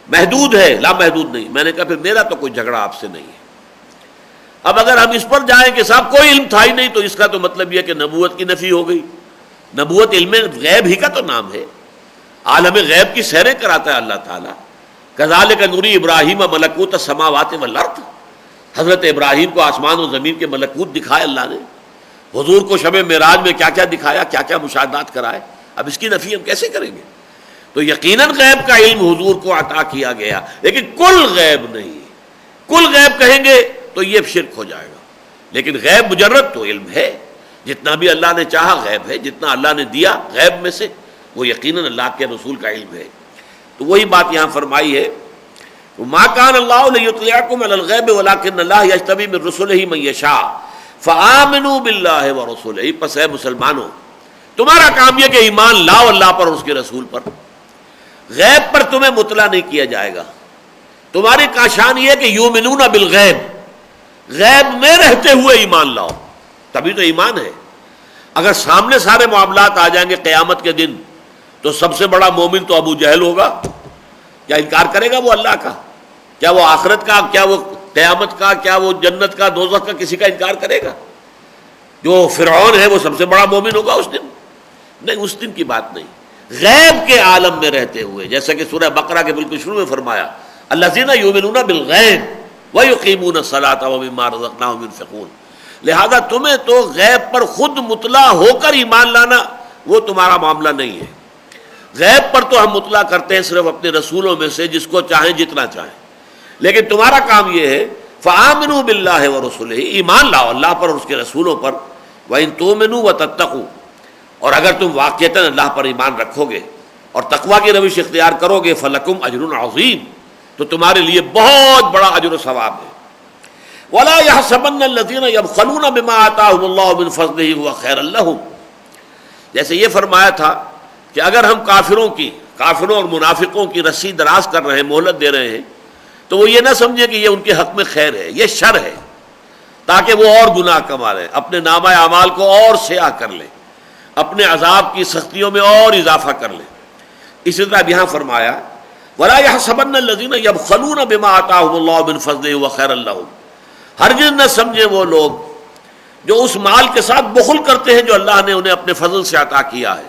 محدود ہے، لا محدود نہیں. میں نے کہا پھر میرا تو کوئی جھگڑا آپ سے نہیں ہے. اب اگر ہم اس پر جائیں کہ صاحب کوئی علم تھا ہی نہیں، تو اس کا تو مطلب یہ کہ نبوت کی نفی ہو گئی. نبوت علم غیب ہی کا تو نام ہے، عالم غیب کی سیریں کراتا ہے اللہ تعالیٰ. کذالک نوری ابراہیم ملکوت السماوات والارض. حضرت ابراہیم کو آسمان و زمین کے ملکوت دکھائے اللہ نے. حضور کو شب معراج میں کیا کیا دکھایا، کیا کیا مشاہدات کرائے. اب اس کی نفی ہم کیسے کریں گے؟ تو یقیناً غیب کا علم حضور کو عطا کیا گیا، لیکن کل غیب نہیں. کل غیب کہیں گے تو یہ شرک ہو جائے گا. لیکن غیب مجرد تو علم ہے، جتنا بھی اللہ نے چاہا غیب ہے، جتنا اللہ نے دیا غیب میں سے وہ یقیناً اللہ کے رسول کا علم ہے. تو وہی بات یہاں فرمائی ہے، ما کان اللہ لیطلعکم علی الغیب ولکن اللہ یجتبی من رسلہ من یشاء فآمنوا باللہ ورسلہ. پس اے مسلمانوں، تمہارا کام یہ کہ ایمان لاؤ اللہ پر اور اس کے رسول پر. غیب پر تمہیں مطلع نہیں کیا جائے گا. تمہاری شان یہ کہ یؤمنون بالغیب، غیب میں رہتے ہوئے ایمان لاؤ، تبھی تو ایمان ہے. اگر سامنے سارے معاملات آ جائیں گے قیامت کے دن تو سب سے بڑا مومن تو ابو جہل ہوگا. کیا انکار کرے گا وہ اللہ کا؟ کیا وہ آخرت کا، کیا وہ قیامت کا، کیا وہ جنت کا، دوزخ کا، کسی کا انکار کرے گا؟ جو فرعون ہے وہ سب سے بڑا مومن ہوگا اس دن؟ نہیں، اس دن کی بات نہیں. غیب کے عالم میں رہتے ہوئے، جیسا کہ سورہ بقرہ کے بالکل شروع میں فرمایا، الذین یؤمنون بالغیب ویقیمون الصلاۃ ومما رزقناہم ينفقون. لہذا تمہیں تو غیب پر خود مطلع ہو کر ایمان لانا وہ تمہارا معاملہ نہیں ہے. غیب پر تو ہم مطلع کرتے ہیں صرف اپنے رسولوں میں سے جس کو چاہیں جتنا چاہیں، لیکن تمہارا کام یہ ہے فآمنوا باللہ ورسلہ، ایمان لاؤ اللہ پر اور اس کے رسولوں پر. وإن تؤمنوا وتتقوا، اور اگر تم واقعتاً اللہ پر ایمان رکھو گے اور تقویٰ کی روش اختیار کرو گے فلکم اجر عظیم، تو تمہارے لیے بہت بڑا اجر و ثواب ہے. ولا يحسبن الذين يبخلون بما آتاهم الله من فضله هو خيرا لهم. جیسے یہ فرمایا تھا کہ اگر ہم کافروں اور منافقوں کی رسی دراز کر رہے ہیں، مہلت دے رہے ہیں، تو وہ یہ نہ سمجھے کہ یہ ان کے حق میں خیر ہے، یہ شر ہے، تاکہ وہ اور گناہ کما لیں، اپنے نامہ اعمال کو اور سیاہ کر لیں، اپنے عذاب کی سختیوں میں اور اضافہ کر لیں. اسی طرح یہاں فرمایا ولا يحسبن الذين يبخلون بما آتاهم الله من فضله هو خيرا لهم. ہرگز نہ سمجھے وہ لوگ جو اس مال کے ساتھ بخل کرتے ہیں جو اللہ نے انہیں اپنے فضل سے عطا کیا ہے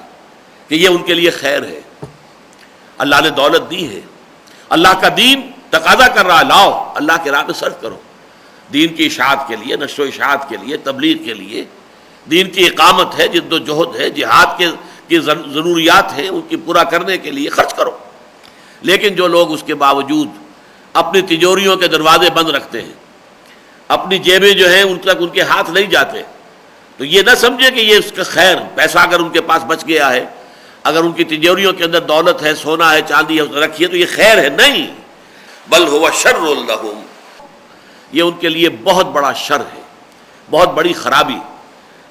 کہ یہ ان کے لیے خیر ہے. اللہ نے دولت دی ہے، اللہ کا دین تقاضا کر رہا ہے لاؤ اللہ کے راہ میں صرف کرو، دین کی اشاعت کے لیے، نشر و اشاعت کے لیے، تبلیغ کے لیے. دین کی اقامت ہے، جد و جہد ہے، جہاد کی ضروریات ہیں، ان کی پورا کرنے کے لیے خرچ کرو. لیکن جو لوگ اس کے باوجود اپنی تجوریوں کے دروازے بند رکھتے ہیں، اپنی جیبیں جو ہیں ان تک ان کے ہاتھ نہیں جاتے، تو یہ نہ سمجھے کہ یہ اس کا خیر، پیسہ اگر ان کے پاس بچ گیا ہے، اگر ان کی تجوریوں کے اندر دولت ہے، سونا ہے، چاندی ہے، رکھی ہے تو یہ خیر ہے. نہیں، بل هو شر لهم، یہ ان کے لیے بہت بڑا شر ہے، بہت بڑی خرابی،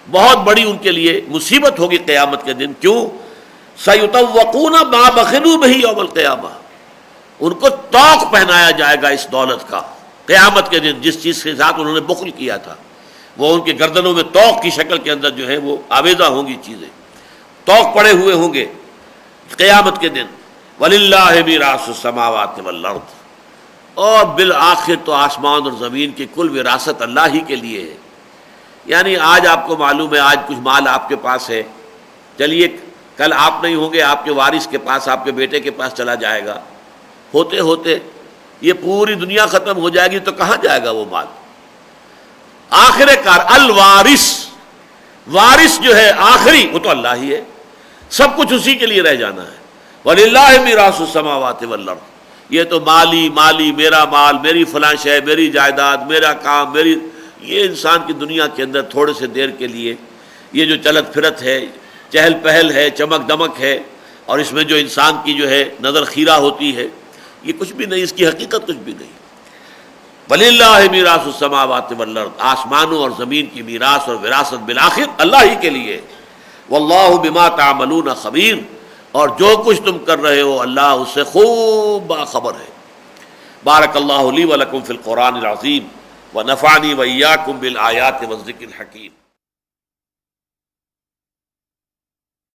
بہت بڑی ان کے لیے مصیبت ہوگی قیامت کے دن. کیوں؟ سیطوقون ما بخلوا به یوم القیامہ، ان کو طوق پہنایا جائے گا اس دولت کا قیامت کے دن. جس چیز کے ساتھ انہوں نے بخل کیا تھا وہ ان کے گردنوں میں طوق کی شکل کے اندر جو ہے وہ آویزہ ہوں گی، چیزیں طوق پڑے ہوئے ہوں گے قیامت کے دن. وَلِلَّهِ مِيرَاثُ السَّمَاوَاتِ وَالْأَرْضِ، اور بالآخر تو آسمان اور زمین کی کل وراثت اللہ ہی کے لیے ہے. یعنی آج آپ کو معلوم ہے، آج کچھ مال آپ کے پاس ہے، چلیے کل آپ نہیں ہوں گے، آپ کے وارث کے پاس، آپ کے بیٹے کے پاس چلا جائے گا. ہوتے ہوتے یہ پوری دنیا ختم ہو جائے گی تو کہاں جائے گا وہ مال؟ آخر کار الوارث، وارث جو ہے آخری وہ تو اللہ ہی ہے، سب کچھ اسی کے لیے رہ جانا ہے. وَلِلَّهِ مِيرَاثُ السَّمَاوَاتِ وَالْأَرْضِ، یہ تو مالی میرا مال، میری فلاں شے، میری جائیداد، میرا کام، یہ انسان کی دنیا کے اندر تھوڑے سے دیر کے لیے یہ جو چلت پھرت ہے، چہل پہل ہے، چمک دمک ہے، اور اس میں جو انسان کی جو ہے نظر خیرہ ہوتی ہے یہ کچھ بھی نہیں، اس کی حقیقت کچھ بھی نہیں۔ وَلِلَّهِ مِيرَاثُ السَّمَاوَاتِ وَالْأَرْضِ، آسمانوں اور زمین کی میراث اور وراثت بالآخر اللہ ہی کے لیے۔ وَاللَّهُ بِمَا تَعْمَلُونَ خَبِيرٌ، اور جو کچھ تم کر رہے ہو اللہ اس سے خوب باخبر ہے۔ بارک اللہ لی ولکم فی القرآن العظیم ونفعنی وإیاکم بالآیات والذکر الحکیم۔